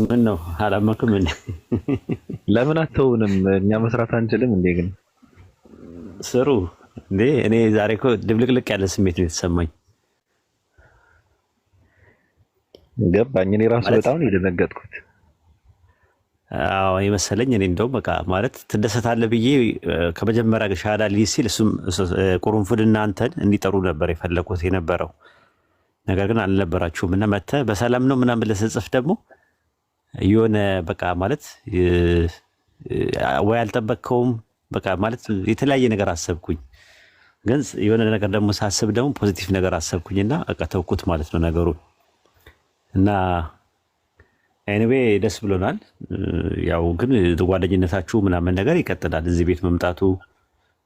ምን ነው አላመክም እንዴ? ለምን አትተውንም? እኛ መስራት አንችልም እንዴ? ግን ስሩ እንዴ። እኔ ዛሬ እኮ ድብልቅልቅ ያለ ስሜት ነው የተሰማኝ። ገባኝ። እኔ ራሱ በጣም ነው የደነገጥኩት። አዎ የመሰለኝ እኔ እንደውም በቃ ማለት ትደሰታለህ ብዬ ከመጀመሪያ ሻዳ ልይ ሲል እሱም ቁርንፉድና አንተን እንዲጠሩ ነበር የፈለኩት የነበረው። ነገር ግን አልነበራችሁም እና መተህ በሰላም ነው ምናምን ብለህ ስትጽፍ ደግሞ የሆነ በቃ ማለት ወይ አልጠበቅከውም በቃ ማለት የተለያየ ነገር አሰብኩኝ። ግን የሆነ ነገር ደግሞ ሳስብ ደግሞ ፖዚቲቭ ነገር አሰብኩኝና በቃ ተውኩት ማለት ነው ነገሩን። እና ኤኒዌይ ደስ ብሎናል። ያው ግን ጓደኝነታችሁ ምናምን ነገር ይቀጥላል። እዚህ ቤት መምጣቱ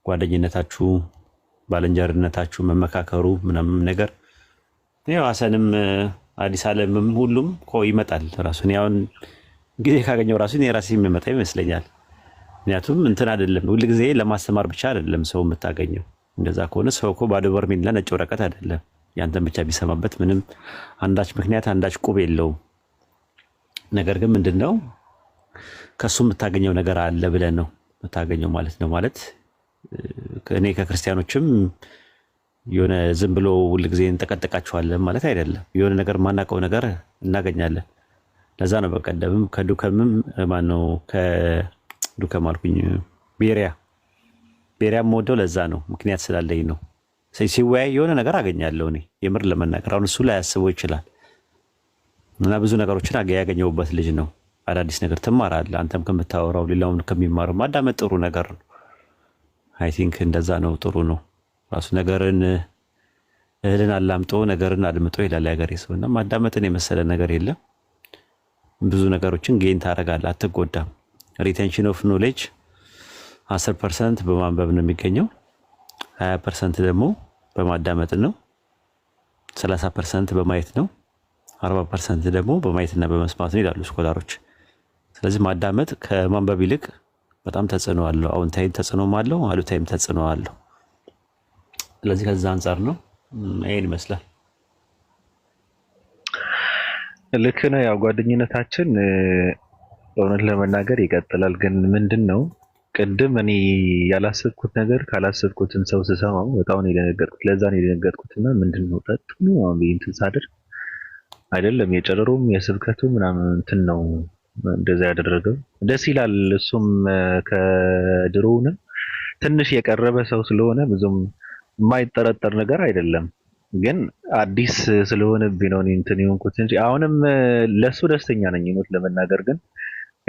ጓደኝነታችሁ፣ ባልንጀርነታችሁ፣ መመካከሩ ምናምን ነገር ያው ሀሰንም አዲስ ዓለምም ሁሉም እኮ ይመጣል። ራሱን ያው ጊዜ ካገኘው ራሱን የራሴ የሚመጣ ይመስለኛል። ምክንያቱም እንትን አይደለም ሁሉ ጊዜ ለማስተማር ብቻ አይደለም ሰው የምታገኘው። እንደዛ ከሆነ ሰው እኮ ባዶ በርሜልና ነጭ ወረቀት አይደለም። ያንተን ብቻ ቢሰማበት ምንም አንዳች ምክንያት አንዳች ቁብ የለውም። ነገር ግን ምንድነው ከሱ የምታገኘው ነገር አለ ብለህ ነው የምታገኘው ማለት ነው። ማለት እኔ ከክርስቲያኖችም የሆነ ዝም ብሎ ሁሉ ጊዜ እንጠቀጠቃቸዋለን ማለት አይደለም። የሆነ ነገር ማናውቀው ነገር እናገኛለን። ለዛ ነው በቀደምም ከዱከምም ማነው ከዱከም አልኩኝ ቤሪያም ወደው ለዛ ነው ምክንያት ስላለኝ ነው። ሲወያይ የሆነ ነገር አገኛለሁ እኔ የምር ለመናገር አሁን እሱ ላይ ያስበው ይችላል እና ብዙ ነገሮችን ያገኘውበት ልጅ ነው። አዳዲስ ነገር ትማራለህ አንተም ከምታወራው ሌላውን ከሚማረው ማዳመጥ ጥሩ ነገር ነው። አይ ቲንክ እንደዛ ነው ጥሩ ነው። ራሱ ነገርን እህልን አላምጦ ነገርን አድምጦ ይላል ያገሬ ሰውና ማዳመጥን የመሰለ ነገር የለም። ብዙ ነገሮችን ጌን ታደርጋለህ፣ አትጎዳም። ሪቴንሽን ኦፍ ኖሌጅ 10% በማንበብ ነው የሚገኘው፣ 20% ደግሞ በማዳመጥ ነው፣ 30% በማየት ነው፣ 40% ደግሞ በማየትና በመስማት ነው ይላሉ ስኮላሮች። ስለዚህ ማዳመጥ ከማንበብ ይልቅ በጣም ተጽዕኖ አለው። አዎንታዊም ተጽዕኖም አለው፣ አሉታዊም ተጽዕኖ አለው። ስለዚህ ከዛ አንፃር ነው ይሄን ይመስላል። ልክ ነው። ያው ጓደኝነታችን እውነት ለመናገር ይቀጥላል። ግን ምንድነው ቅድም እኔ ያላሰብኩት ነገር ካላሰብኩትን ሰው ስሰማው በጣም ነው የደነገጥኩት። ለዛ ነው የደነገጥኩትና ምንድነው ጠጥኑ እንትን ሳደርግ አይደለም የጨረሩም የስብከቱ ምናምን እንትን ነው እንደዛ ያደረገው። ደስ ይላል። እሱም ከድሮውንም ትንሽ የቀረበ ሰው ስለሆነ ብዙም የማይጠረጠር ነገር አይደለም። ግን አዲስ ስለሆነብኝ ነው እንትን የሆንኩት እንጂ አሁንም ለሱ ደስተኛ ነኝ እውነት ለመናገር። ግን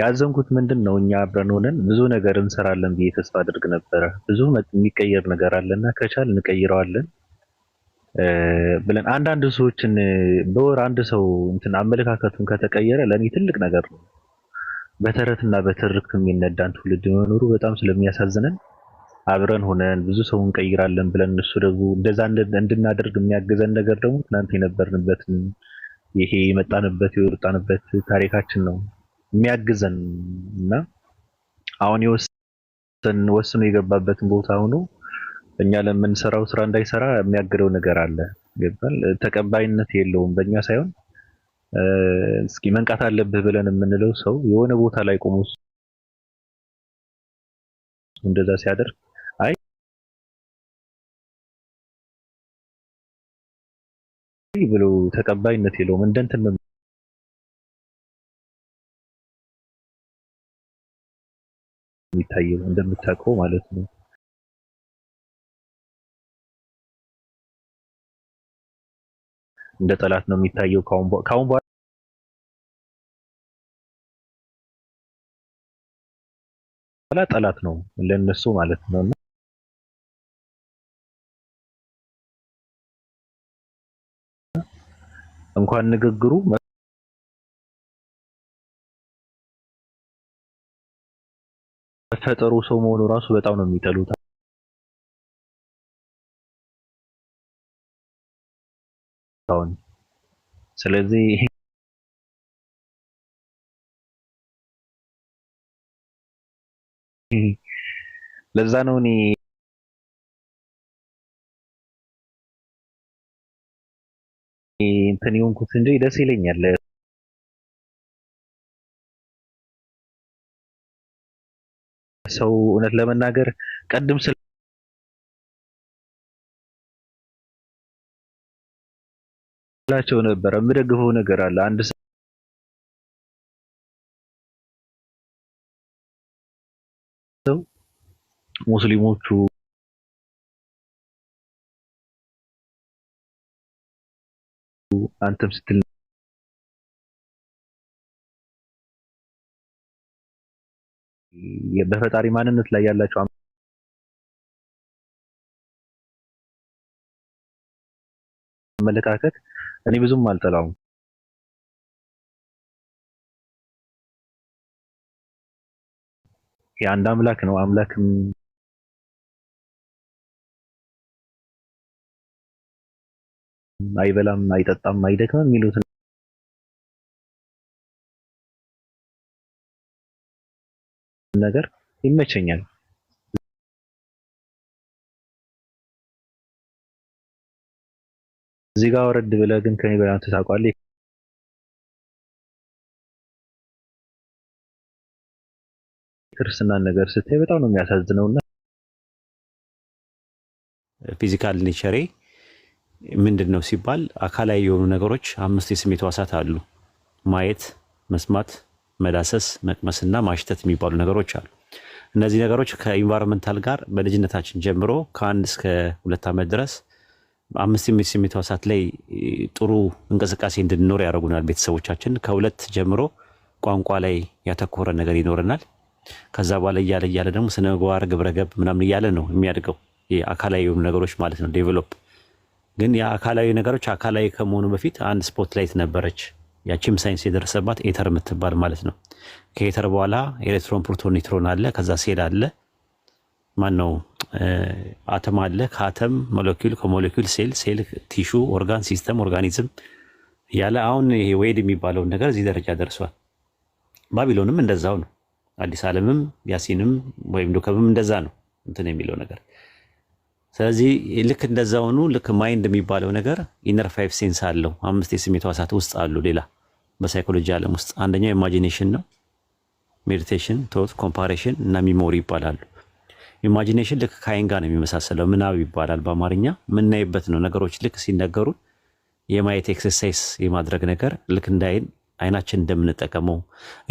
ያዘንኩት ምንድነው እኛ አብረን ሆነን ብዙ ነገር እንሰራለን ብዬ ተስፋ አድርግ ነበረ። ብዙ የሚቀየር ነገር አለና ከቻል እንቀይረዋለን ብለን አንዳንድ ሰዎችን በወር አንድ ሰው እንትን አመለካከቱን ከተቀየረ ለኔ ትልቅ ነገር ነው። በተረትና በትርክት የሚነዳን ትውልድ መኖሩ በጣም ስለሚያሳዝነን አብረን ሆነን ብዙ ሰው እንቀይራለን ብለን እሱ ደግሞ እንደዛ እንድናደርግ የሚያግዘን ነገር ደግሞ ትናንት የነበርንበትን ይሄ የመጣንበት የወጣንበት ታሪካችን ነው የሚያግዘን እና አሁን ወስኖ የገባበትን ቦታ ሆኖ እኛ ለምንሰራው ስራ እንዳይሰራ የሚያግደው ነገር አለ። ገባል? ተቀባይነት የለውም በእኛ ሳይሆን እስኪ መንቃት አለብህ ብለን የምንለው ሰው የሆነ ቦታ ላይ ቆሞ እንደዛ ሲያደርግ አይ ብሎ ተቀባይነት የለውም። እንደ እንትን ነው የሚታየው እንደምታውቀው ማለት ነው። እንደ ጠላት ነው የሚታየው። ካሁን በኋላ ጠላት ነው ለነሱ ማለት ነው። እና እንኳን ንግግሩ መፈጠሩ ሰው መሆኑ ራሱ በጣም ነው የሚጠሉት። አሁን ስለዚህ ለዛ ነው እኔ እንትን የሆንኩት እንጂ ደስ ይለኛል። ሰው እውነት ለመናገር ቀድም ስላቸው ነበር የምደግፈው ነገር አለ። አንድ ሰው ሙስሊሞቹ አንተም ስትል በፈጣሪ ማንነት ላይ ያላቸው አመለካከት እኔ ብዙም አልጠላውም። የአንድ አምላክ ነው። አምላክም አይበላም፣ አይጠጣም፣ አይደክምም የሚሉት ነገር ይመቸኛል። እዚህ ጋር ወረድ ብለህ ግን ከኔ በላይ አንተ ታውቃለህ ክርስትናን ነገር ስታይ በጣም ነው የሚያሳዝነውና ፊዚካል ኔቸሬ ምንድን ነው ሲባል አካላዊ የሆኑ ነገሮች 5 የስሜት ሕዋሳት አሉ። ማየት፣ መስማት፣ መዳሰስ፣ መቅመስና ማሽተት የሚባሉ ነገሮች አሉ። እነዚህ ነገሮች ከኢንቫይሮንመንታል ጋር በልጅነታችን ጀምሮ ከ1 እስከ 2 ዓመት ድረስ 5 የስሜት ሕዋሳት ላይ ጥሩ እንቅስቃሴ እንድንኖር ያደርጉናል ቤተሰቦቻችን። ከ2 ጀምሮ ቋንቋ ላይ ያተኮረ ነገር ይኖረናል። ከዛ በኋላ እያለ ደግሞ ስነ ምግባር፣ ግብረገብ ምናምን እያለ ነው የሚያድገው። አካላዊ የሆኑ ነገሮች ማለት ነው ዴቨሎፕ። ግን የአካላዊ ነገሮች አካላዊ ከመሆኑ በፊት አንድ ስፖት ላይት ነበረች። ያቺም ሳይንስ የደረሰባት ኤተር የምትባል ማለት ነው። ከኤተር በኋላ ኤሌክትሮን፣ ፕሮቶን፣ ኒውትሮን አለ። ከዛ ሴል አለ፣ ማን ነው አተም አለ። ከአተም ሞለኪውል፣ ከሞለኪውል ሴል፣ ሴል ቲሹ፣ ኦርጋን፣ ሲስተም፣ ኦርጋኒዝም እያለ አሁን ይሄ ዌድ የሚባለውን ነገር እዚህ ደረጃ ደርሷል። ባቢሎንም እንደዛው ነው። አዲስ ዓለምም ያሲንም ወይም ዶከምም እንደዛ ነው እንትን የሚለው ነገር። ስለዚህ ልክ እንደዛውኑ ልክ ማይንድ የሚባለው ነገር ኢነር 5 ሴንስ አለው። 5 የስሜት ሕዋሳት ውስጥ አሉ። ሌላ በሳይኮሎጂ ዓለም ውስጥ አንደኛው ኢማጂኔሽን ነው። ሜዲቴሽን፣ ቶት፣ ኮምፓሬሽን እና ሚሞሪ ይባላሉ። ኢማጂኔሽን ልክ ከአይን ጋር ነው የሚመሳሰለው። ምናብ ይባላል በአማርኛ። የምናይበት ነው። ነገሮች ልክ ሲነገሩ የማየት ኤክሰርሳይዝ የማድረግ ነገር ልክ እንደ አይናችን እንደምንጠቀመው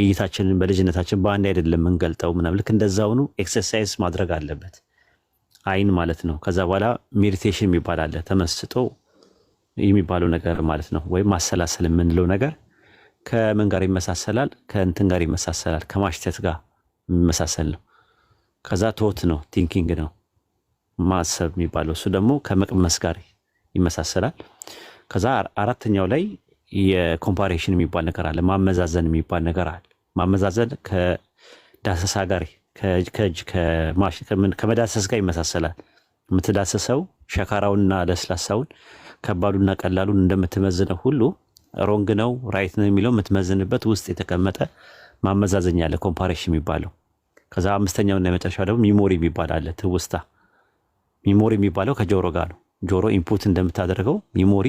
እይታችንን በልጅነታችን በአንድ አይደለም የምንገልጠው ምናምን ልክ እንደዛውኑ ኤክሰርሳይዝ ማድረግ አለበት አይን ማለት ነው። ከዛ በኋላ ሜዲቴሽን የሚባል አለ። ተመስጦ የሚባለው ነገር ማለት ነው። ወይም ማሰላሰል የምንለው ነገር ከምን ጋር ይመሳሰላል? ከእንትን ጋር ይመሳሰላል። ከማሽተት ጋር የሚመሳሰል ነው። ከዛ ቶት ነው፣ ቲንኪንግ ነው ማሰብ የሚባለው። እሱ ደግሞ ከመቅመስ ጋር ይመሳሰላል። ከዛ አራተኛው ላይ የኮምፓሬሽን የሚባል ነገር አለ። ማመዛዘን የሚባል ነገር አለ። ማመዛዘን ከዳሰሳ ጋር ከእጅ ከመዳሰስ ጋር ይመሳሰላል። የምትዳሰሰው ሸካራውንና ለስላሳውን ከባዱና ቀላሉን እንደምትመዝነው ሁሉ ሮንግ ነው ራይት ነው የሚለው የምትመዝንበት ውስጥ የተቀመጠ ማመዛዘኛ አለ፣ ኮምፓሬሽን የሚባለው። ከዛ አምስተኛውና የመጨረሻው ደግሞ ሚሞሪ የሚባል አለ፣ ትውስታ። ሚሞሪ የሚባለው ከጆሮ ጋር ነው። ጆሮ ኢንፑት እንደምታደርገው ሚሞሪ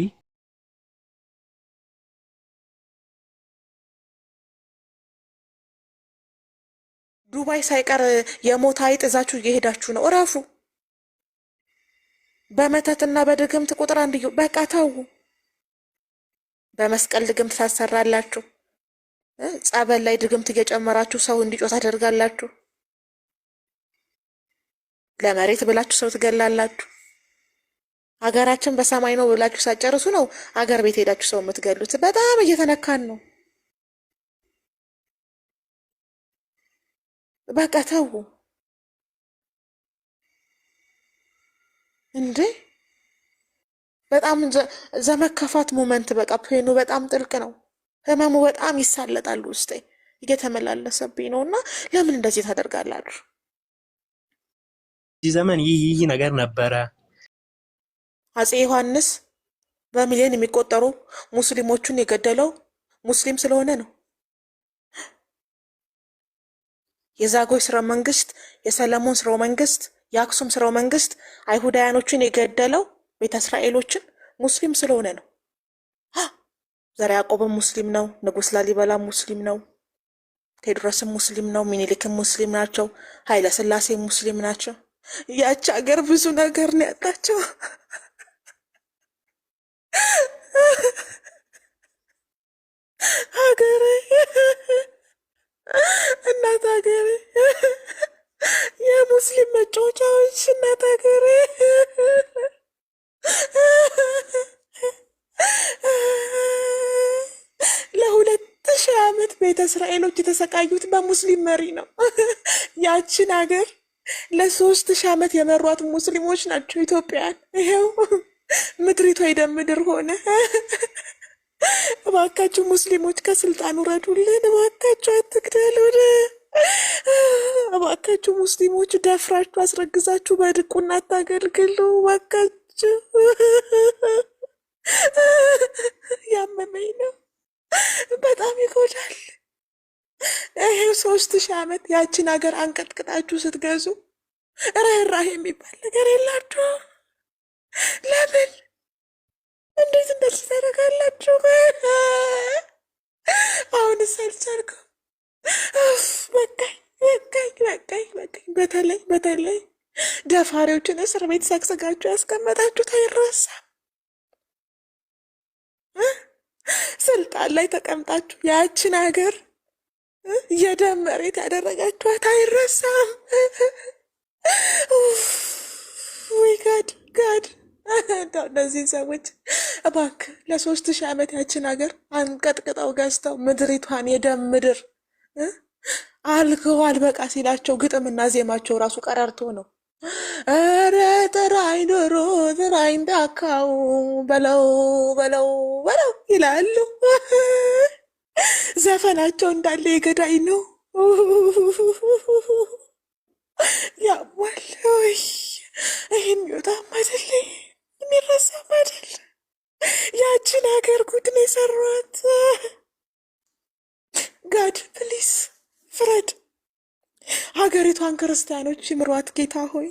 ዱባይ ሳይቀር የሞት አይጥ እዛችሁ እየሄዳችሁ ነው። እረፉ። በመተትና በድግምት ቁጥር አንድ በቃ ተው። በመስቀል ድግምት ታሰራላችሁ። ጸበል ላይ ድግምት እየጨመራችሁ ሰው እንዲጮህ ታደርጋላችሁ። ለመሬት ብላችሁ ሰው ትገላላችሁ። ሀገራችን በሰማይ ነው ብላችሁ ሳጨርሱ ነው ሀገር ቤት ሄዳችሁ ሰው የምትገሉት። በጣም እየተነካን ነው። በቃ ተው እንዴ! በጣም ዘመከፋት ሞመንት በቃ ፔኑ በጣም ጥልቅ ነው። ህመሙ በጣም ይሳለጣል ውስጤ እየተመላለሰብኝ ነው። እና ለምን እንደዚህ ታደርጋላችሁ? እዚህ ዘመን ይህ ነገር ነበረ። አፄ ዮሐንስ በሚሊዮን የሚቆጠሩ ሙስሊሞቹን የገደለው ሙስሊም ስለሆነ ነው። የዛጎይ ስርወ መንግስት፣ የሰለሞን ስርወ መንግስት፣ የአክሱም ስርወ መንግስት አይሁዳውያኖችን የገደለው ቤተ እስራኤሎችን ሙስሊም ስለሆነ ነው። ዘርዓ ያዕቆብም ሙስሊም ነው። ንጉስ ላሊበላ ሙስሊም ነው። ቴዎድሮስም ሙስሊም ነው። ሚኒሊክም ሙስሊም ናቸው። ኃይለ ሥላሴ ሙስሊም ናቸው። ያች ሀገር ብዙ ነገር ነው ያጣቸው። ሀገሬ እናት ሀገሬ የሙስሊም መጫወቻዎች እናት ሀገሬ ለ2000 ዓመት ቤተ እስራኤሎች የተሰቃዩት በሙስሊም መሪ ነው። ያችን ሀገር ለ3000 ዓመት የመሯት ሙስሊሞች ናቸው ኢትዮጵያን። ይሄው ምድሪቷ የደም ምድር ሆነ። እባካችሁ ሙስሊሞች ከስልጣን ውረዱልን። እባካችሁ አትግደሉን። እባካችሁ ሙስሊሞች ደፍራችሁ አስረግዛችሁ በድቁና አታገልግሉ። እባካችሁ ያመመኝ ነው፣ በጣም ይጎዳል። ይሄው 3000 ዓመት ያችን ሀገር አንቀጥቅጣችሁ ስትገዙ ርህራሄ የሚባል ነገር የላችሁ። ለምን እንዴት እንደዚህ ታደርጋላችሁ? አሁንስ አልቻልኩም። በቃኝ። በተለይ ደፋሪዎችን እስር ቤት ሰግስጋችሁ ያስቀመጣችሁት አይረሳም። ስልጣን ላይ ተቀምጣችሁ ያችን ሀገር የደም መሬት ያደረጋችኋት አይረሳም። ወይ ጋድ እነዚህ ሰዎች እባክህ ለ3000 ዓመት ያችን ሀገር አንቀጥቅጠው ገዝተው ምድሪቷን የደም ምድር አልገው አልበቃ ሲላቸው ግጥምና ዜማቸው ራሱ ቀረርቶ ነው። ኧረ ጥራኝ ዶሮ ጥራኝ ዳካው በለው ይላሉ። ዘፈናቸው እንዳለ የገዳይ ነው። ያሟል ወይ ይህን ሚወጣም አይደለ የሚረሳም አይደል። ያችን ሀገር ጉድ ነው የሰሯት። ጋድ ፕሊስ ፍረድ። ሀገሪቷን ክርስቲያኖች ይምሯት ጌታ ሆይ።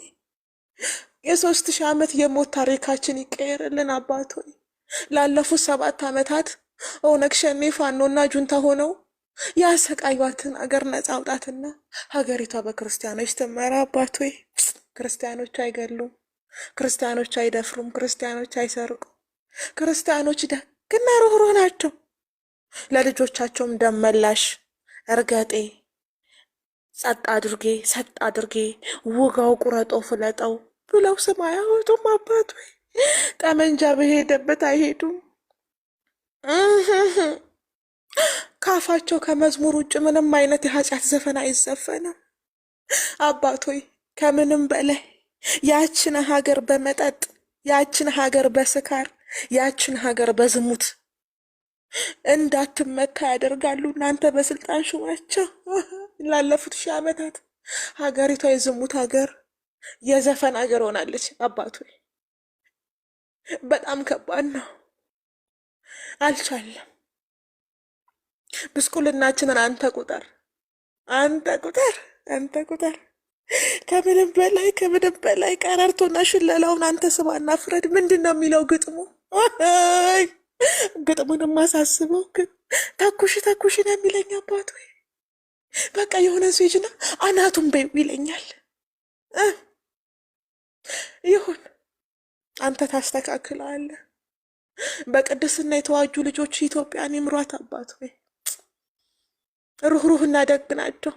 የ3000 ዓመት የሞት ታሪካችን ይቀየርልን አባት ሆይ። ላለፉት 7 ዓመታት ኦነግ ሸኔ ፋኖና ጁንታ ሆነው ያሰቃዩትን አገር ነጻ አውጣትና ሀገሪቷ በክርስቲያኖች ትመራ አባት ሆይ። ክርስቲያኖች አይገሉም፣ ክርስቲያኖች አይደፍሩም፣ ክርስቲያኖች አይሰርቁም። ክርስቲያኖች ደግና ሩህሩህ ናቸው። ለልጆቻቸውም ደም መላሽ እርገጤ ጸጥ አድርጌ ሰጥ አድርጌ ውጋው ቁረጦ ፍለጠው ብለው ስም አያወጡም አባት ሆይ። ጠመንጃ በሄደበት አይሄዱም። ካፋቸው ከመዝሙር ውጭ ምንም አይነት የኃጢአት ዘፈን አይዘፈንም አባት ሆይ። ከምንም በላይ ያችን ሀገር በመጠጥ ያችን ሀገር በስካር ያችን ሀገር በዝሙት እንዳትመካ ያደርጋሉ። እናንተ በስልጣን ሹማቸው ላለፉት 1000 ዓመታት ሀገሪቷ የዝሙት ሀገር የዘፈን ሀገር ሆናለች አባት ሆይ። በጣም ከባድ ነው። አልቻለም። ብስቁልናችንን አንተ ቁጠር። ከምንም በላይ ቀረርቶና ሽለላውን አንተ ስማና ፍረድ። ምንድን ነው የሚለው ግጥሙ? ግጥሙን የማሳስበው ግን ተኩሽ ነው የሚለኝ አባት ሆይ። በቃ የሆነ ሴጅና አናቱን በይው ይለኛል። ይሁን አንተ ታስተካክለዋለህ። በቅድስና የተዋጁ ልጆች ኢትዮጵያን ይምሯት። አባት ሆይ ሩህሩህና ደግ ናቸው።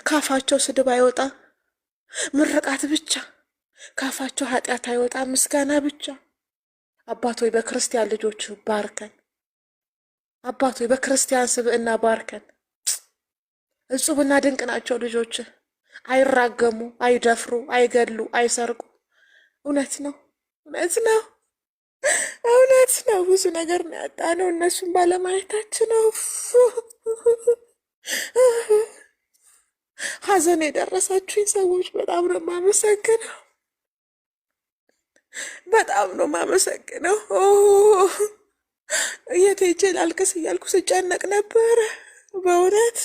ካፋቸው ስድብ አይወጣ፣ ምርቃት ብቻ። ካፋቸው ኃጢአት አይወጣ፣ ምስጋና ብቻ። አባት ሆይ በክርስቲያን ልጆች ባርከን። አባት ሆይ በክርስቲያን ስብዕና ባርከን። እጹብና ድንቅ ናቸው ልጆች። አይራገሙ፣ አይደፍሩ፣ አይገድሉ፣ አይሰርቁ። እውነት ነው፣ እውነት ነው፣ እውነት ነው። ብዙ ነገር ነው ያጣነው እነሱን ባለማየታችን ነው። ሐዘን የደረሳችሁኝ ሰዎች በጣም ነው የማመሰግነው፣ በጣም ነው የማመሰግነው። የት ሄጄ ላልቅስ እያልኩ ስጨነቅ ነበረ። በእውነት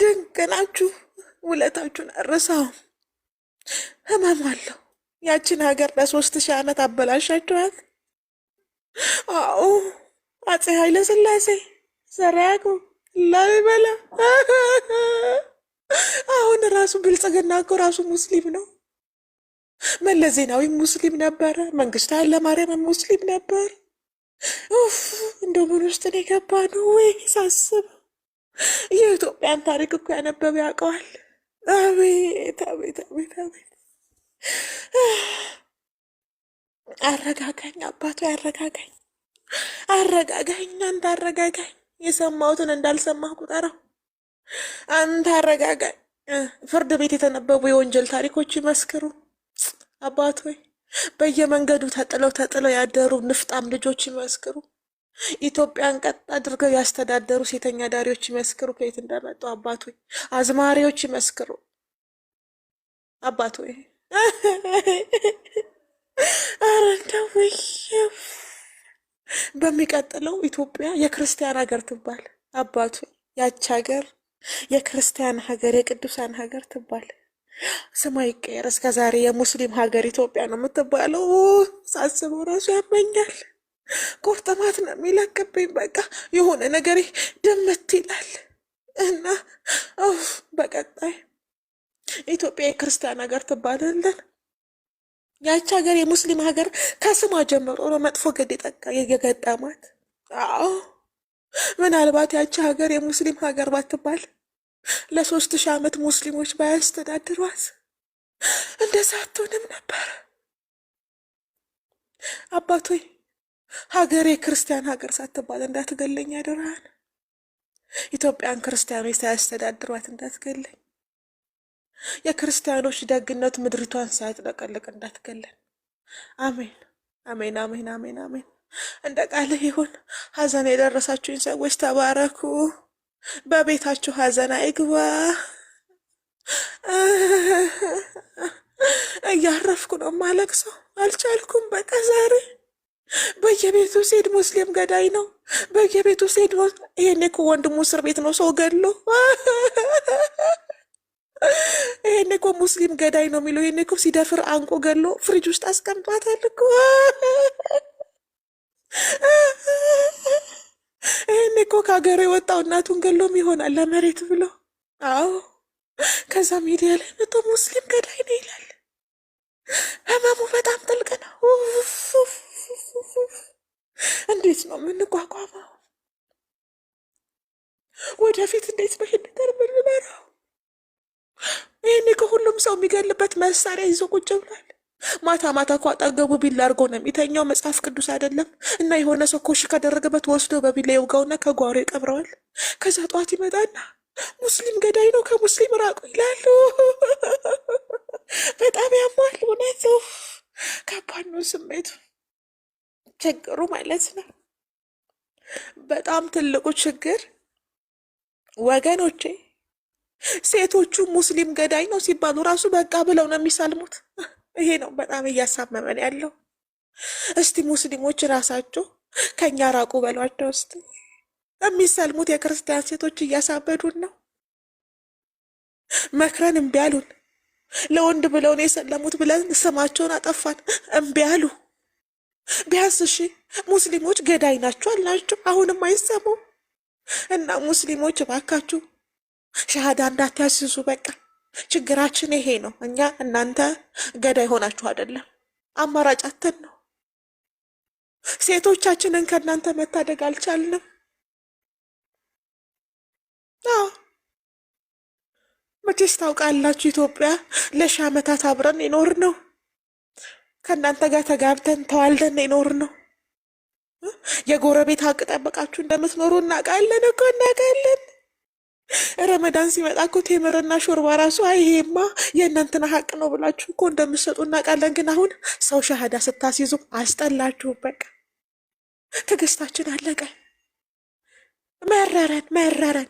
ድንቅ ናችሁ። ውለታችሁን አልረሳውም። ህመም አለው። ያችን ሀገር ለ3000 ዓመት አበላሻችኋት። አዎ አፄ ኃይለ ሥላሴ ዘራያቁ ላሊበላ። አሁን ራሱ ብልጽግና እኮ ራሱ ሙስሊም ነው። መለስ ዜናዊ ሙስሊም ነበረ። መንግስቱ ኃይለማርያም ሙስሊም ነበር። እንደው ምን ውስጥ ነው የገባነው? ወይ ሳስብ የኢትዮጵያን ታሪክ እኮ ያነበበ ያውቀዋል። አቤት አቤት አቤት አቤት! አረጋጋኝ አባቱ፣ አረጋጋኝ፣ አረጋጋኝ፣ አንተ አረጋጋኝ። የሰማሁትን እንዳልሰማሁ ቁጠረው። አንተ አረጋጋኝ። ፍርድ ቤት የተነበቡ የወንጀል ታሪኮች ይመስክሩ። አባት ሆይ በየመንገዱ ተጥለው ያደሩ ንፍጣም ልጆች ይመስክሩ። ኢትዮጵያን ቀጥ አድርገው ያስተዳደሩ ሴተኛ ዳሪዎች ይመስክሩ ከየት እንደመጡ። አባት ሆይ አዝማሪዎች ይመስክሩ። አባት ሆይ ኧረ እንደው በሚቀጥለው ኢትዮጵያ የክርስቲያን ሀገር ትባል። አባት ሆይ ያች ሀገር የክርስቲያን ሀገር፣ የቅዱሳን ሀገር ትባል። ስሟ ይቀየር። እስከ ዛሬ የሙስሊም ሀገር ኢትዮጵያ ነው የምትባለው። ሳስበው ራሱ ያመኛል። ቁርጥማት ነው የሚለቅብኝ። በቃ የሆነ ነገር ድምት ይላል እና በቀጣይ ኢትዮጵያ የክርስቲያን ሀገር ትባልልን። ያች ሀገር የሙስሊም ሀገር ከስሟ ጀምሮ ነው መጥፎ ገዴ የገጠማት። አዎ ምናልባት ያች ሀገር የሙስሊም ሀገር ባትባል ለ3000 ዓመት ሙስሊሞች ባያስተዳድሯት እንደዛ አትሆንም ነበር። አባቶይ ሀገሬ ክርስቲያን ሀገር ሳትባል እንዳትገለኝ ያደራል። ኢትዮጵያን ክርስቲያኖች ሳያስተዳድሯት እንዳትገለኝ። የክርስቲያኖች ደግነት ምድሪቷን ሳያጥለቀልቅ እንዳትገለን። አሜን አሜን አሜን አሜን አሜን። እንደ ቃልህ ይሁን። ሀዘን የደረሳችሁኝ ሰዎች ተባረኩ። በቤታችሁ ሀዘን አይግባ። እያረፍኩ ነው ማለቅሰው። አልቻልኩም። በቃ ዛሬ በየቤቱ ሲሄድ ሙስሊም ገዳይ ነው። በየቤቱ ሲሄድ ይሄኔ እኮ ወንድሙ እስር ቤት ነው ሰው ገድሎ። ይሄኔ እኮ ሙስሊም ገዳይ ነው የሚለው። ይሄኔ እኮ ሲደፍር አንቆ ገድሎ ፍሪጅ ውስጥ አስቀምጧታል እኮ። ይሄኔ እኮ ከሀገሩ የወጣው እናቱን ገሎም ይሆናል ለመሬት ብሎ። አዎ ከዛ ሚዲያ ላይ መቶ ሙስሊም ገዳይ ነው ይላል። ህመሙ በጣም ጥልቅ ነው። እንዴት ነው የምንቋቋመው? ወደፊት እንዴት ነው ይሄን ነገር የምንመራው? ይሄኔ ከሁሉም ሰው የሚገልበት መሳሪያ ይዞ ቁጭ ብሏል። ማታ ማታ እኮ አጠገቡ ቢላ አድርጎ ነው የሚተኛው። መጽሐፍ ቅዱስ አይደለም እና የሆነ ሰው ኮሽ ካደረገበት ወስዶ በቢላ ይውጋውና ከጓሮ ይቀብረዋል። ከዛ ጠዋት ይመጣና ሙስሊም ገዳይ ነው ከሙስሊም ራቁ ይላሉ። በጣም ያሟል። እውነት ከባድ ነው ስሜቱ፣ ችግሩ ማለት ነው። በጣም ትልቁ ችግር ወገኖቼ፣ ሴቶቹ ሙስሊም ገዳይ ነው ሲባሉ ራሱ በቃ ብለው ነው የሚሳልሙት። ይሄ ነው በጣም እያሳመመን ያለው። እስቲ ሙስሊሞች ራሳቸው ከኛ ራቁ በሏቸው። እስቲ የሚሰልሙት የክርስቲያን ሴቶች እያሳበዱን ነው። መክረን እምቢ አሉን። ለወንድ ብለው ነው የሰለሙት ብለን ስማቸውን አጠፋን። እምቢ አሉ። ቢያንስ እሺ ሙስሊሞች ገዳይ ናቸው አልናቸው፣ አሁንም አይሰሙም። እና ሙስሊሞች እባካችሁ ሻሃዳ እንዳታስይዙ። በቃ ችግራችን ይሄ ነው። እኛ እናንተ ገዳይ ሆናችሁ አይደለም፣ አማራጭ አተን ነው። ሴቶቻችንን ከእናንተ መታደግ አልቻልንም። አዎ መቼስ ታውቃላችሁ፣ ኢትዮጵያ ለሺህ ዓመታት አብረን ይኖር ነው። ከእናንተ ጋር ተጋብተን ተዋልደን ይኖር ነው። የጎረቤት ሀቅ ጠበቃችሁ እንደምትኖሩ እናውቃለን እኮ እናውቃለን። ረመዳን ሲመጣ እኮ ቴምርና ሾርባ ራሱ ይሄማ የእናንተና ሀቅ ነው ብላችሁ እኮ እንደምትሰጡ እናውቃለን። ግን አሁን ሰው ሻሃዳ ስታስይዙ አስጠላችሁ። በቃ ትዕግስታችን አለቀ። መረረን።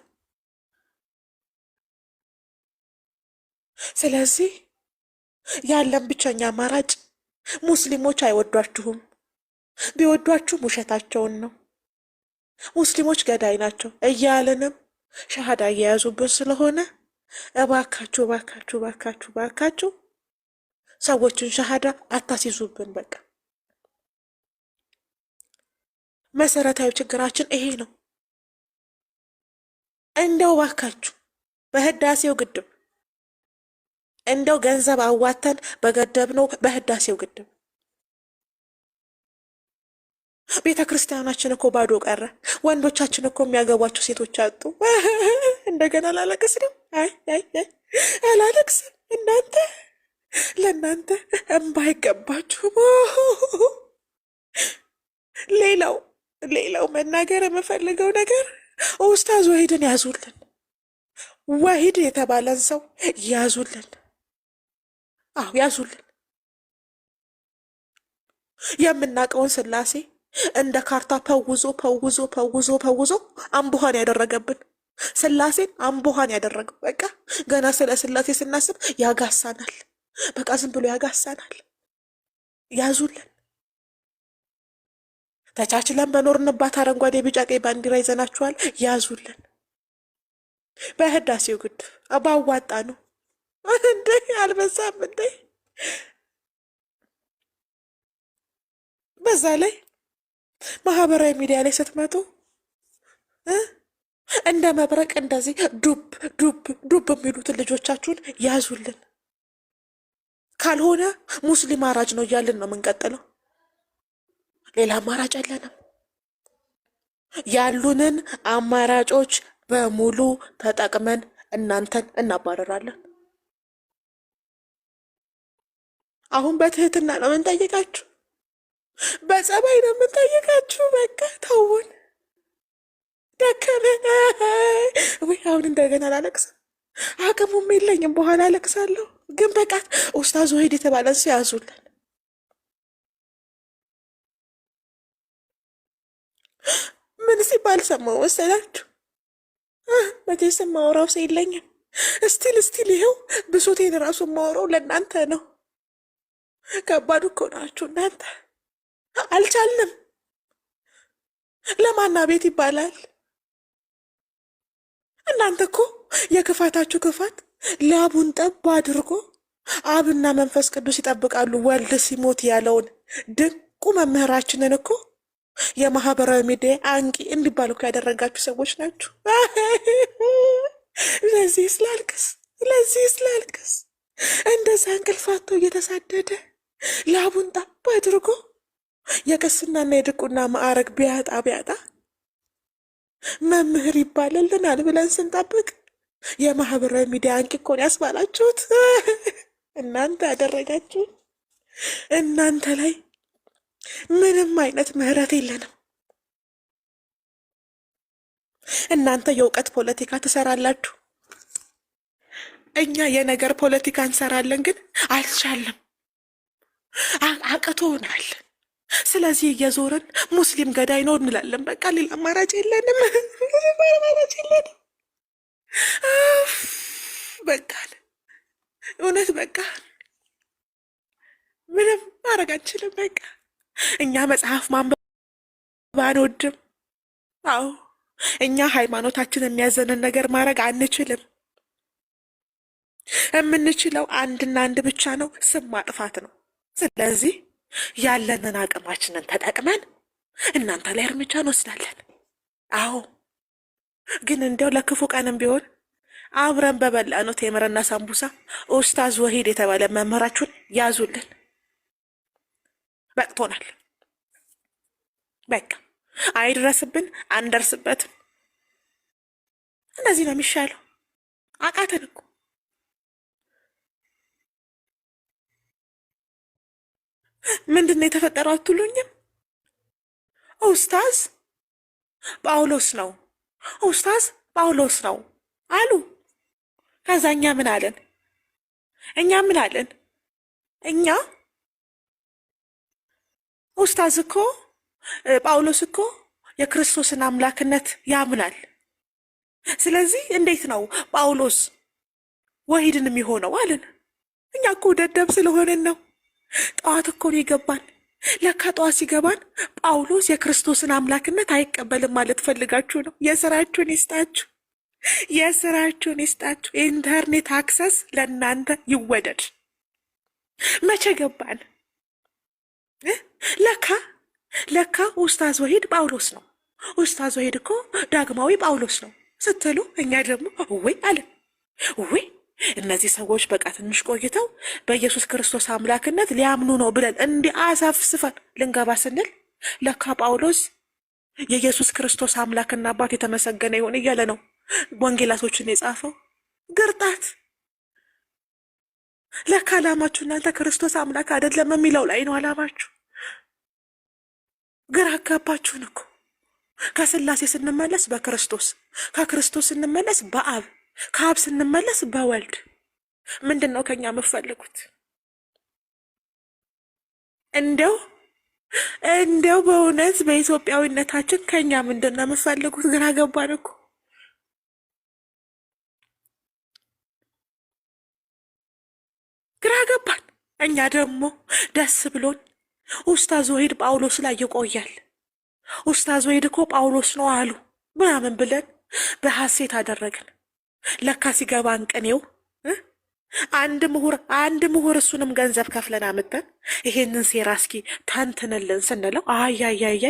ስለዚህ ያለን ብቸኛ አማራጭ ሙስሊሞች አይወዷችሁም፣ ቢወዷችሁም ውሸታቸውን ነው። ሙስሊሞች ገዳይ ናቸው እያልንም ሻሃዳ እየያዙብን ስለሆነ እባካችሁ ሰዎችን ሻሃዳ አታስይዙብን። በቃ መሰረታዊ ችግራችን ይሄ ነው። እንደው እባካችሁ በህዳሴው ግድብ እንደው ገንዘብ አዋተን በገደብነው በህዳሴው ግድብ ቤተ ክርስቲያናችን እኮ ባዶ ቀረ። ወንዶቻችን እኮ የሚያገቧቸው ሴቶች አጡ። እንደገና ላለቅስ ነው? አይ አላለቅስም። እናንተ ለእናንተ እምባ አይገባችሁም። ሌላው መናገር የምፈልገው ነገር ኡስታዝ ወሂድን ያዙልን። ወሂድ የተባለን ሰው ያዙልን። አዎ ያዙልን። የምናውቀውን ስላሴ እንደ ካርታ ፐውዞ አምቦሃን ያደረገብን ስላሴን አምቦሃን ያደረገው። በቃ ገና ስለ ስላሴ ስናስብ ያጋሳናል። በቃ ዝም ብሎ ያጋሳናል። ያዙልን። ተቻችለን በኖርንባት አረንጓዴ ቢጫ ቀይ ባንዲራ ይዘናችኋል። ያዙልን። በህዳሴው ግድብ ባዋጣ ነው እንዴ? አልበዛም እንዴ? በዛ ላይ ማህበራዊ ሚዲያ ላይ ስትመጡ እንደ መብረቅ እንደዚህ ዱብ የሚሉትን ልጆቻችሁን ያዙልን። ካልሆነ ሙስሊም አራጅ ነው እያልን ነው የምንቀጥለው። ሌላ አማራጭ የለንም። ያሉንን አማራጮች በሙሉ ተጠቅመን እናንተን እናባረራለን። አሁን በትህትና ነው የምንጠይቃችሁ፣ በጸባይ ነው የምንጠይቃችሁ። በቃ ተውን፣ ደከመን። ወይ አሁን እንደገና አላለቅስም፣ አቅሙም የለኝም። በኋላ አለቅሳለሁ። ግን በቃ ኡስታዝ ወሂድ የተባለን ሰው ያዙልን። ምን ሲባል ሰማሁ መሰላችሁ? መቼስ የማወራው ሰው የለኝም። እስቲል ይኸው ብሶቴን ራሱ የማወራው ለእናንተ ነው። ከባድ እኮ ናችሁ እናንተ። አልቻልንም። ለማና ቤት ይባላል። እናንተ እኮ የክፋታችሁ ክፋት ላቡን ጠብ አድርጎ አብና መንፈስ ቅዱስ ይጠብቃሉ ወልድ ሲሞት ያለውን ድንቁ መምህራችንን እኮ የማህበራዊ ሚዲያ አንቂ እንዲባል እኮ ያደረጋችሁ ሰዎች ናችሁ። ለዚህ ስላልቅስ እንደዛ እንቅልፋቶ እየተሳደደ ላቡን ጠብ አድርጎ የቅስናና የድቁና ማዕረግ ቢያጣ መምህር ይባልልናል ብለን ስንጠብቅ የማህበራዊ ሚዲያ አንቂ እኮ ነው ያስባላችሁት። እናንተ ያደረጋችሁ። እናንተ ላይ ምንም አይነት ምህረት የለንም። እናንተ የእውቀት ፖለቲካ ትሰራላችሁ፣ እኛ የነገር ፖለቲካ እንሰራለን። ግን አልቻለም፣ አቅቶናል። ስለዚህ እየዞርን ሙስሊም ገዳይ ነው እንላለን። በቃ ሌላ አማራጭ የለንም። በቃ እውነት በቃ ምንም ማድረግ አንችልም። በቃ እኛ መጽሐፍ ማንበብ አንወድም። አዎ እኛ ሃይማኖታችን የሚያዘንን ነገር ማድረግ አንችልም። የምንችለው አንድና አንድ ብቻ ነው፣ ስም ማጥፋት ነው። ስለዚህ ያለንን አቅማችንን ተጠቅመን እናንተ ላይ እርምጃ እንወስዳለን። አዎ ግን እንዲያው ለክፉ ቀንም ቢሆን አብረን በበላነው ቴምርና ሳምቡሳ ኡስታዝ ወሂድ የተባለ መምህራችሁን ያዙልን። በቅቶናል። በቃ አይድረስብን፣ አንደርስበትም። እንደዚህ ነው የሚሻለው። አቃተን እኮ። ምንድን ነው የተፈጠረው አትሉኝም? ኡስታዝ ጳውሎስ ነው፣ ኡስታዝ ጳውሎስ ነው አሉ። ከዛ እኛ ምን አለን? እኛ ኡስታዝ እኮ ጳውሎስ እኮ የክርስቶስን አምላክነት ያምናል። ስለዚህ እንዴት ነው ጳውሎስ ወሂድን የሚሆነው አለን። እኛ እኮ ደደብ ስለሆንን ነው። ጠዋት እኮ ነው የገባን። ለካ ጠዋት ሲገባን ጳውሎስ የክርስቶስን አምላክነት አይቀበልም ማለት ፈልጋችሁ ነው። የስራችሁን ይስጣችሁ፣ የስራችሁን ይስጣችሁ። የኢንተርኔት አክሰስ ለእናንተ ይወደድ። መቼ ገባን? ለካ ኡስታዝ ወሂድ ጳውሎስ ነው። ኡስታዝ ወሂድ እኮ ዳግማዊ ጳውሎስ ነው ስትሉ እኛ ደግሞ ወይ አለን። ወይ እነዚህ ሰዎች በቃ ትንሽ ቆይተው በኢየሱስ ክርስቶስ አምላክነት ሊያምኑ ነው ብለን እንዲህ አሳፍስፈን ልንገባ ስንል ለካ ጳውሎስ የኢየሱስ ክርስቶስ አምላክና አባት የተመሰገነ ይሁን እያለ ነው ወንጌላቶችን የጻፈው። ግርጣት! ለካ ዓላማችሁ እናንተ ክርስቶስ አምላክ አይደለም የሚለው ላይ ነው ዓላማችሁ። ግራ አጋባችሁን እኮ። ከስላሴ ስንመለስ በክርስቶስ፣ ከክርስቶስ ስንመለስ በአብ፣ ከአብ ስንመለስ በወልድ። ምንድን ነው ከኛ የምትፈልጉት? እንደው በእውነት በኢትዮጵያዊነታችን ከኛ ምንድን ነው የምትፈልጉት? ግራ ገባን እኮ። ግራ ገባን። እኛ ደግሞ ደስ ብሎን ኡስታዝ ወሂድ ጳውሎስ ላይ ይቆያል፣ ኡስታዝ ወሂድ እኮ ጳውሎስ ነው አሉ ምናምን ብለን በሐሴት አደረግን። ለካ ሲገባን ቅኔው አንድ ምሁር እሱንም ገንዘብ ከፍለን አምጥተን ይሄንን ሴራ እስኪ ተንትንልን ስንለው አያያያይ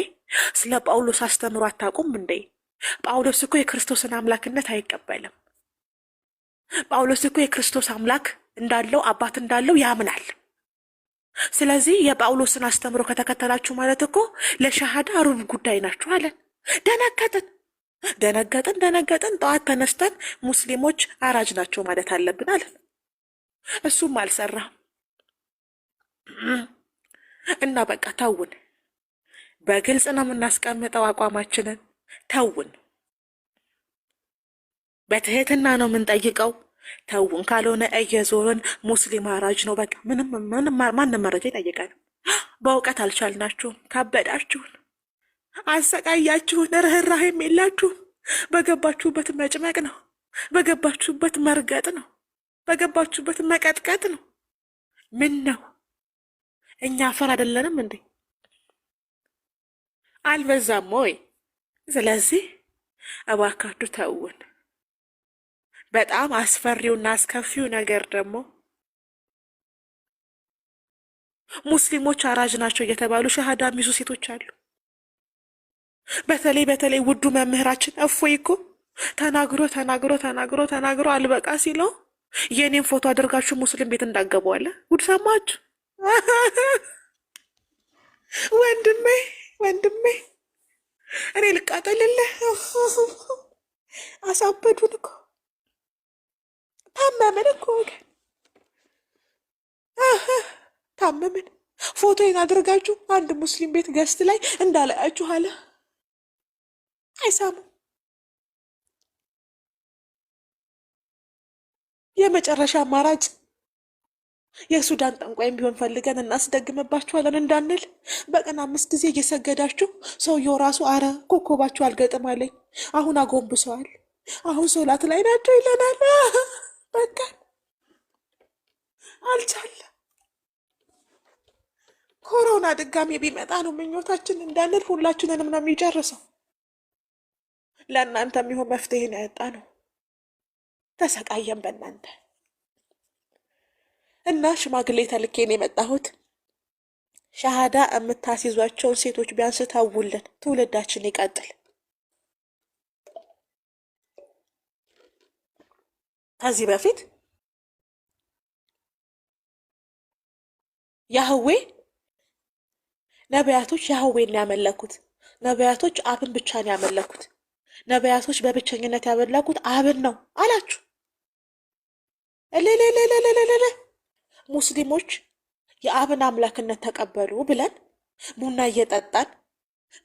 ስለ ጳውሎስ አስተምሮ አታውቁም እንዴ? ጳውሎስ እኮ የክርስቶስን አምላክነት አይቀበልም። ጳውሎስ እኮ የክርስቶስ አምላክ እንዳለው አባት እንዳለው ያምናል። ስለዚህ የጳውሎስን አስተምሮ ከተከተላችሁ ማለት እኮ ለሻሃዳ ሩብ ጉዳይ ናችሁ አለን። ደነገጥን። ጠዋት ተነስተን ሙስሊሞች አራጅ ናቸው ማለት አለብን አለን። እሱም አልሰራም እና በቃ ተውን። በግልጽ ነው የምናስቀምጠው አቋማችንን። ተውን፣ በትህትና ነው የምንጠይቀው። ተውን ካልሆነ እየዞርን ሙስሊም አራጅ ነው በቃ ማንም መረጃ ይጠይቃል። በእውቀት አልቻልናችሁም፣ ካበዳችሁን፣ አሰቃያችሁን፣ ርህራሄም የላችሁም። በገባችሁበት መጭመቅ ነው፣ በገባችሁበት መርገጥ ነው፣ በገባችሁበት መቀጥቀጥ ነው። ምን ነው እኛ አፈር አይደለንም እንዴ? አልበዛም ወይ? ስለዚህ እባካችሁ ተውን። በጣም አስፈሪውና አስከፊው ነገር ደግሞ ሙስሊሞች አራጅ ናቸው እየተባሉ ሸሃዳ የሚይዙ ሴቶች አሉ። በተለይ ውዱ መምህራችን እፎይ እኮ ተናግሮ አልበቃ ሲለው የኔን ፎቶ አድርጋችሁ ሙስሊም ቤት እንዳገባዋለ። ጉድ ሰማችሁ? ወንድሜ እኔ ልቃጠልልህ። አሳበዱን እኮ፣ ታመምን እኮ ወገን፣ ታመምን። ፎቶዬን አድርጋችሁ አንድ ሙስሊም ቤት ገስት ላይ እንዳላያችሁ አለ። አይሳሙ። የመጨረሻ አማራጭ የሱዳን ጠንቋይም ቢሆን ፈልገን እናስደግምባችኋለን እንዳንል በቀን 5 ጊዜ እየሰገዳችሁ ሰውየው ራሱ አረ ኮከባችሁ አልገጥም አለኝ። አሁን አጎንብሰዋል። አሁን ሶላት ላይ ናቸው ይለናል። በቃ አልቻለ። ኮሮና ድጋሜ ቢመጣ ነው ምኞታችን እንዳንል ሁላችንንም ነው የሚጨርሰው። ለእናንተ የሚሆን መፍትሄ ነው ያጣ ነው። ተሰቃየን በእናንተ እና ሽማግሌ ተልኬን የመጣሁት ሻሃዳ የምታስይዟቸውን ሴቶች ቢያንስ ተውልን፣ ትውልዳችን ይቀጥል። ከዚህ በፊት ያህዌ ነቢያቶች ያህዌን ያመለኩት፣ ነቢያቶች አብን ብቻ ነው ያመለኩት፣ ነቢያቶች በብቸኝነት ያመለኩት አብን ነው አላችሁ። እልልልልልልል ሙስሊሞች የአብን አምላክነት ተቀበሉ ብለን ቡና እየጠጣን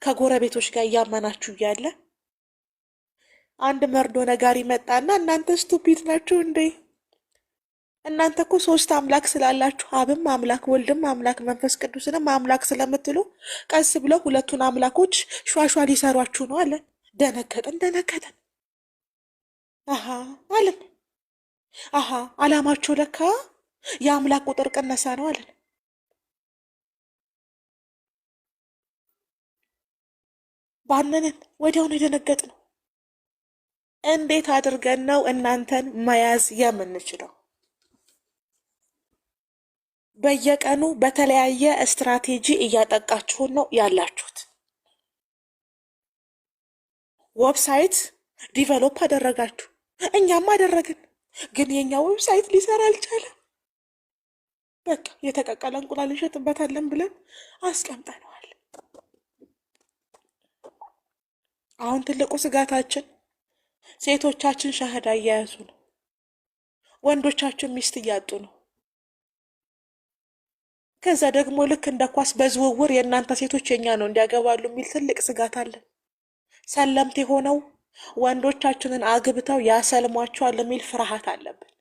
ከጎረቤቶች ጋር እያመናችሁ እያለ አንድ መርዶ ነጋሪ መጣና እናንተ ስቱፒድ ናችሁ እንዴ? እናንተ እኮ 3 አምላክ ስላላችሁ አብም አምላክ ወልድም አምላክ መንፈስ ቅዱስንም አምላክ ስለምትሉ ቀስ ብለው 2ቱን አምላኮች ሿሿ ሊሰሯችሁ ነው አለን። ደነገጥን። አሃ አለን። አሃ አላማቸው ለካ የአምላክ ቁጥር ቅነሳ ነው አለን። ባንንን ወዲያውኑ የደነገጥነው። እንዴት አድርገን ነው እናንተን መያዝ የምንችለው? በየቀኑ በተለያየ ስትራቴጂ እያጠቃችሁን ነው ያላችሁት። ዌብሳይት ዲቨሎፕ አደረጋችሁ፣ እኛም አደረግን፣ ግን የኛ ዌብሳይት ሊሰራ አልቻለም። በቃ የተቀቀለ እንቁላል እንሸጥበታለን ብለን አስቀምጠነዋል። አሁን ትልቁ ስጋታችን ሴቶቻችን ሻህዳ እየያዙ ነው፣ ወንዶቻችን ሚስት እያጡ ነው። ከዛ ደግሞ ልክ እንደ ኳስ በዝውውር የእናንተ ሴቶች የኛ ነው እንዲያገባሉ የሚል ትልቅ ስጋት አለን። ሰለምት የሆነው ወንዶቻችንን አግብተው ያሰልሟቸዋል የሚል ፍርሃት አለብን።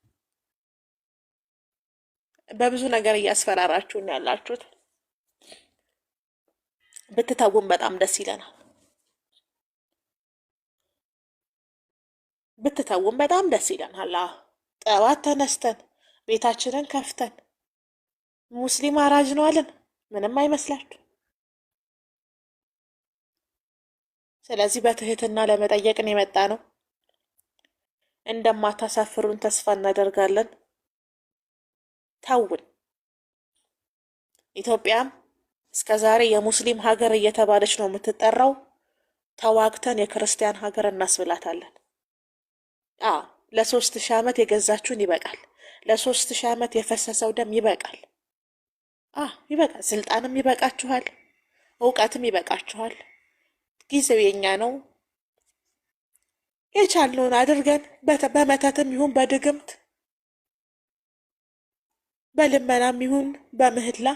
በብዙ ነገር እያስፈራራችሁን ያላችሁት። ብትተውን በጣም ደስ ይለናል። ብትተውን በጣም ደስ ይለናል። ጠዋት ተነስተን ቤታችንን ከፍተን ሙስሊም አራጅ ነው አለን፣ ምንም አይመስላችሁ። ስለዚህ በትህትና ለመጠየቅን የመጣ ነው። እንደማታሳፍሩን ተስፋ እናደርጋለን። ተውን። ኢትዮጵያም እስከዛሬ የሙስሊም ሀገር እየተባለች ነው የምትጠራው። ተዋግተን የክርስቲያን ሀገር እናስብላታለን። ለ3000 ዓመት የገዛችሁን ይበቃል። ለ3000 ዓመት የፈሰሰው ደም ይበቃል። ይበቃል። ስልጣንም ይበቃችኋል፣ እውቀትም ይበቃችኋል። ጊዜው የኛ ነው። የቻልነውን አድርገን በመተትም ይሁን በድግምት በልመናም ይሁን በምህላ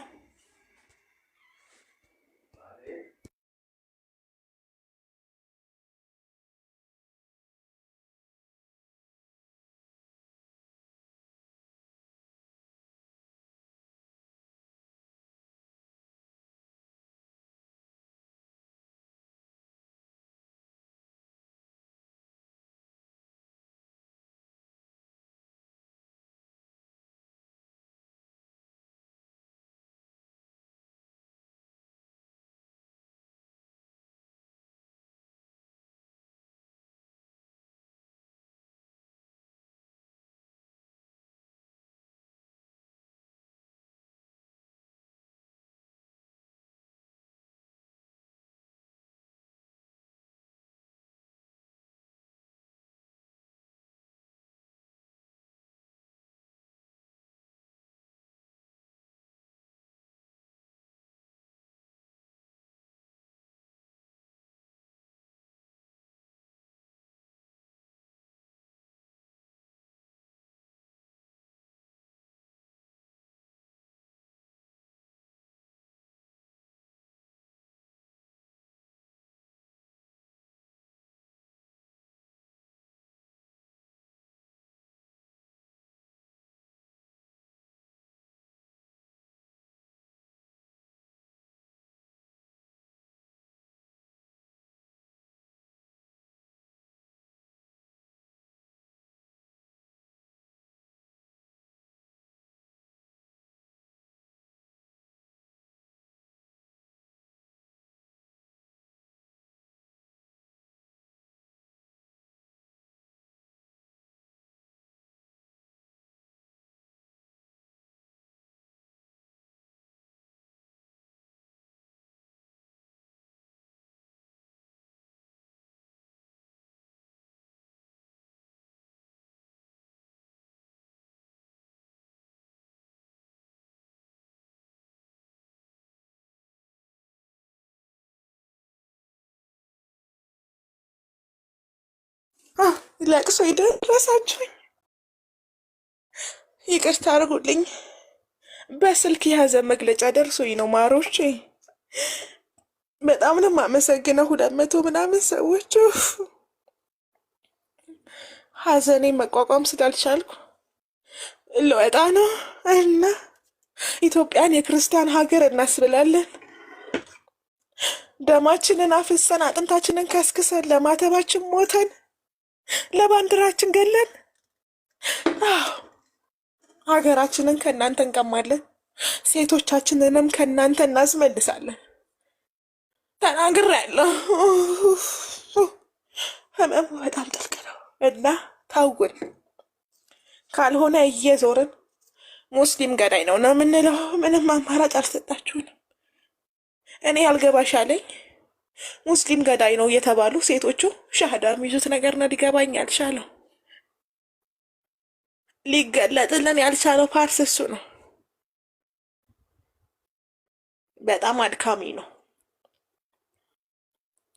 ለቅሶ የደረሳችሁኝ ይቅርታ አድርጉልኝ። በስልክ የያዘ መግለጫ ደርሶኝ ነው ማሮቼ። በጣም ነው የማመሰግነው። 200 ምናምን ሰዎች ሀዘኔ መቋቋም ስላልቻልኩ ልወጣ ነው እና ኢትዮጵያን የክርስቲያን ሀገር እናስብላለን። ደማችንን አፍሰን አጥንታችንን ከስክሰን ለማተባችን ሞተን ለባንዲራችን ገለን ሀገራችንን ከእናንተ እንቀማለን፣ ሴቶቻችንንም ከእናንተ እናስመልሳለን። ተናግሬያለሁ። ህመሙ በጣም ጥልቅ ነው እና ታውን ካልሆነ እየዞርን ሙስሊም ገዳይ ነው ነው የምንለው። ምንም አማራጭ አልሰጣችሁንም። እኔ ያልገባሽ አለኝ። ሙስሊም ገዳይ ነው የተባሉ ሴቶቹ ሻሃዳ የሚይዙት ነገር ነው ሊገባኝ ያልቻለው። ሊገለጥልን ያልቻለው ፓርስ እሱ ነው። በጣም አድካሚ ነው።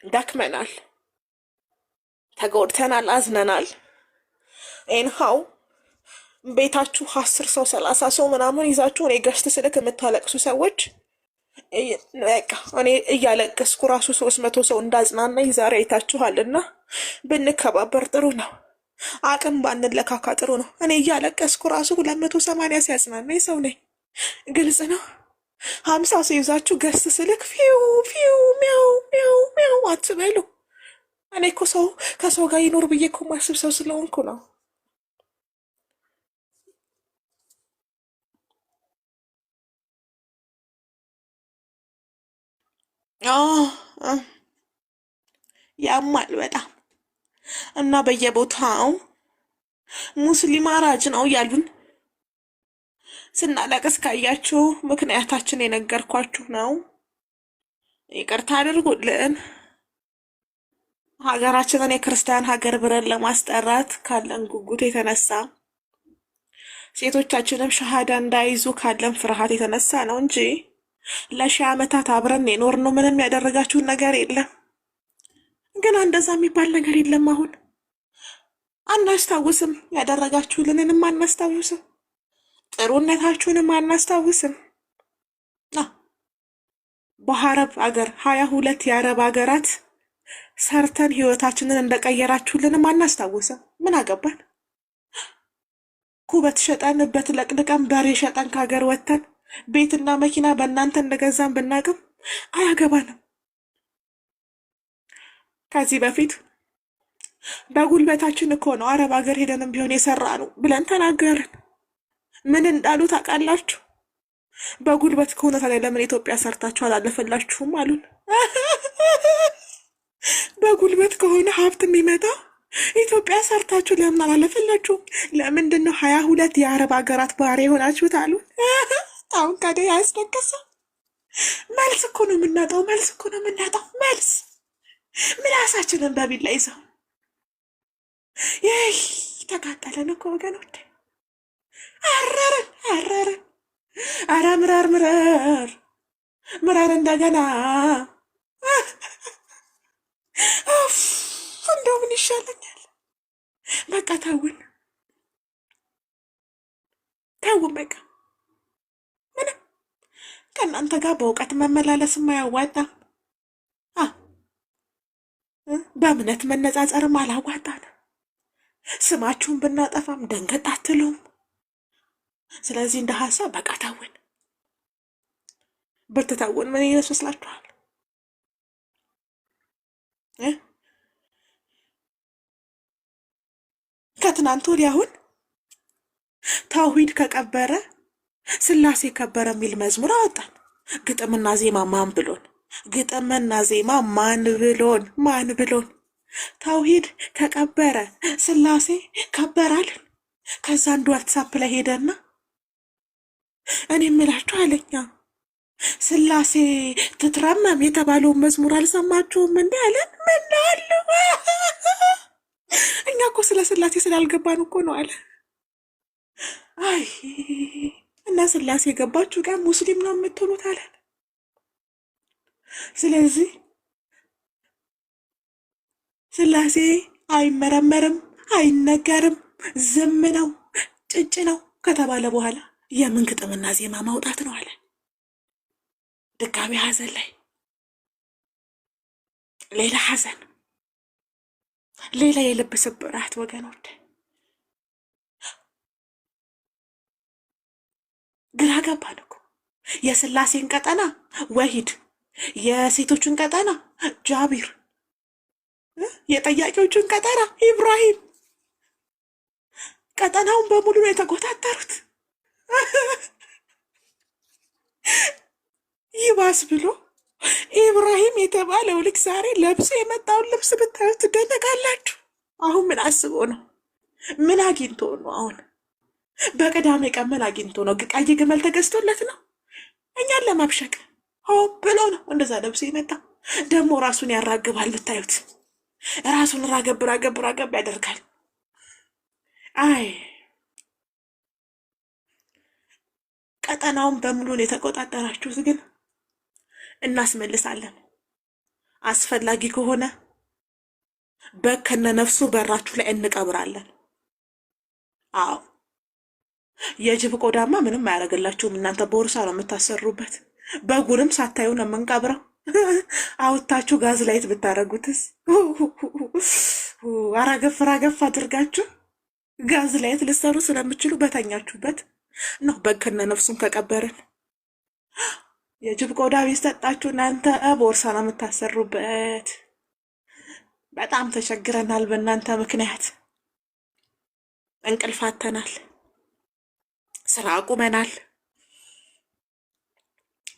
ደክመናል፣ ተጎድተናል፣ አዝነናል። ኤንሃው ቤታችሁ 10 ሰው 30 ሰው ምናምን ይዛችሁ እኔ ገስት ስልክ የምታለቅሱ ሰዎች በቃ እኔ እያለቀስኩ ራሱ 300 ሰው እንዳጽናናኝ ዛሬ አይታችኋልና ብንከባበር ጥሩ ነው። አቅም ባንለካካ ጥሩ ነው። እኔ እያለቀስኩ ራሱ 280 ሲያጽናናኝ ሰው ነኝ። ግልጽ ነው። 50 ሰው ይዛችሁ ገስት ስልክ ፊው ፊው ሚያው ሚያው ሚያው አትበሉ። እኔ እኮ ሰው ከሰው ጋር ይኖር ብዬ እኮ ማስብ ሰው ስለሆንኩ ነው። ያማል በጣም እና በየቦታው ሙስሊም አራጅ ነው ያሉን ስናለቅስ ካያችሁ ምክንያታችን የነገርኳችሁ ነው። ይቅርታ አድርጉልን። ሀገራችንን የክርስቲያን ሀገር ብለን ለማስጠራት ካለን ጉጉት የተነሳ ሴቶቻችንም ሸሃዳ እንዳይዙ ካለን ፍርሃት የተነሳ ነው እንጂ ለሺህ ዓመታት አብረን የኖርነው ምንም ያደረጋችሁን ነገር የለም። ግን እንደዛ የሚባል ነገር የለም። አሁን አናስታውስም፣ ያደረጋችሁልንንም አናስታውስም፣ ጥሩነታችሁንም አናስታውስም። በአረብ አገር 22 የአረብ ሀገራት ሰርተን ህይወታችንን እንደቀየራችሁልንም አናስታውስም። ምን አገባን? ኩበት ሸጠንበት ለቅልቀን በሬ ሸጠን ከሀገር ወጥተን ቤትና መኪና በእናንተ እንደገዛን ብናቅም አያገባንም። ከዚህ በፊት በጉልበታችን እኮ ነው አረብ ሀገር ሄደንም ቢሆን የሰራ ነው ብለን ተናገርን። ምን እንዳሉ ታውቃላችሁ? በጉልበት ከሆነ ታዲያ ለምን ኢትዮጵያ ሰርታችሁ አላለፈላችሁም አሉን። በጉልበት ከሆነ ሀብት የሚመጣው ኢትዮጵያ ሰርታችሁ ለምን አላለፈላችሁም? ለምንድን ነው 22 የአረብ ሀገራት ባሪያ የሆናችሁት አሉን። አሁን ካዲያ ያስደገሰ መልስ እኮ ነው የምናጣው። መልስ እኮ ነው የምናጣው። መልስ ምላሳችንን በቢላ ይዘው ይህ ተቃጠለን እኮ ወገኖች። አረርን አረርን። አረ ምረር ምረር ምረር እንደገና። እንደው ምን ይሻለኛል? በቃ ተውን ተውን። በቃ ምንም ከእናንተ ጋር በእውቀት መመላለስ የማያዋጣ በእምነት መነጻጸርም አላዋጣን። ስማችሁን ብናጠፋም ደንገጥ አትሉም። ስለዚህ እንደ ሀሳብ በቃ ተውን። ብትተውን ምን ይመስላችኋል? ከትናንት ወዲያ አሁን ተውሂድ ከቀበረ ስላሴ ከበረ የሚል መዝሙር አወጣን። ግጥምና ዜማ ማን ብሎን? ግጥምና ዜማ ማን ብሎን? ማን ብሎን? ተውሂድ ከቀበረ ስላሴ ከበራልን። ከዛ አንዱ ዋትሳፕ ላይ ሄደና እኔ የምላችሁ አለኛ ስላሴ ትትረመም የተባለውን መዝሙር አልሰማችሁም እንዴ አለን። ምን አለ? እኛ እኮ ስለ ስላሴ ስላልገባን እኮ ነው አለ። አይ እና ስላሴ የገባችሁ ጋር ሙስሊም ነው የምትሉት አለን። ስለዚህ ስላሴ አይመረመርም፣ አይነገርም፣ ዝም ነው፣ ጭጭ ነው ከተባለ በኋላ የምን ግጥምና ዜማ ማውጣት ነው አለ። ድጋሚ ሐዘን ላይ ሌላ ሐዘን፣ ሌላ የልብ ስብራት ወገኖች፣ ግራ ገባን እኮ። የስላሴን ቀጠና ወሂድ፣ የሴቶችን ቀጠና ጃቢር፣ የጠያቂዎችን ቀጠና ኢብራሂም፣ ቀጠናውን በሙሉ ነው የተቆጣጠሩት። ይባስ ብሎ ኢብራሂም የተባለው ልጅ ዛሬ ለብሶ የመጣውን ልብስ ብታዩት ትደነቃላችሁ። አሁን ምን አስቦ ነው? ምን አግኝቶ ነው? አሁን በቅዳሜ ቀን ምን አግኝቶ ነው? ቀይ ግመል ተገዝቶለት ነው? እኛን ለማብሸቅ ሆን ብሎ ነው እንደዛ ለብሶ የመጣ። ደግሞ ራሱን ያራግባል ብታዩት፣ ራሱን ራገብ ያደርጋል። አይ ቀጠናውን በሙሉን የተቆጣጠራችሁት ግን እናስመልሳለን። አስፈላጊ ከሆነ በከነ ነፍሱ በራችሁ ላይ እንቀብራለን። አዎ የጅብ ቆዳማ ምንም አያደርግላችሁም። እናንተ ቦርሳ ነው የምታሰሩበት። በጉንም ሳታዩ ነው የምንቀብረው። አውታችሁ ጋዝ ላይት ብታረጉትስ? አራገፍ አድርጋችሁ ጋዝ ላይት ልሰሩ ስለምችሉ በተኛችሁበት ነው በከነ ነፍሱን ከቀበርን። የጅብ ቆዳ ቢሰጣችሁ እናንተ ቦርሳ ነው የምታሰሩበት። በጣም ተቸግረናል በእናንተ ምክንያት። እንቅልፍ አጥተናል፣ ስራ አቁመናል።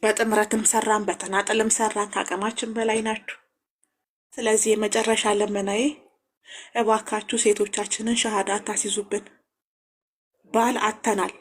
በጥምረትም ሰራን በተናጠልም ሰራን፣ ከአቅማችን በላይ ናችሁ። ስለዚህ የመጨረሻ ለመናዬ እባካችሁ ሴቶቻችንን ሸሃዳ አታስይዙብን። ባል አጥተናል።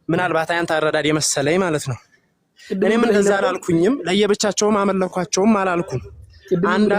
ምናልባት አያንተ አረዳድ የመሰለኝ ማለት ነው። እኔም እንደዛ አላልኩኝም፣ ለየብቻቸውም አመለኳቸውም አላልኩም። አንድ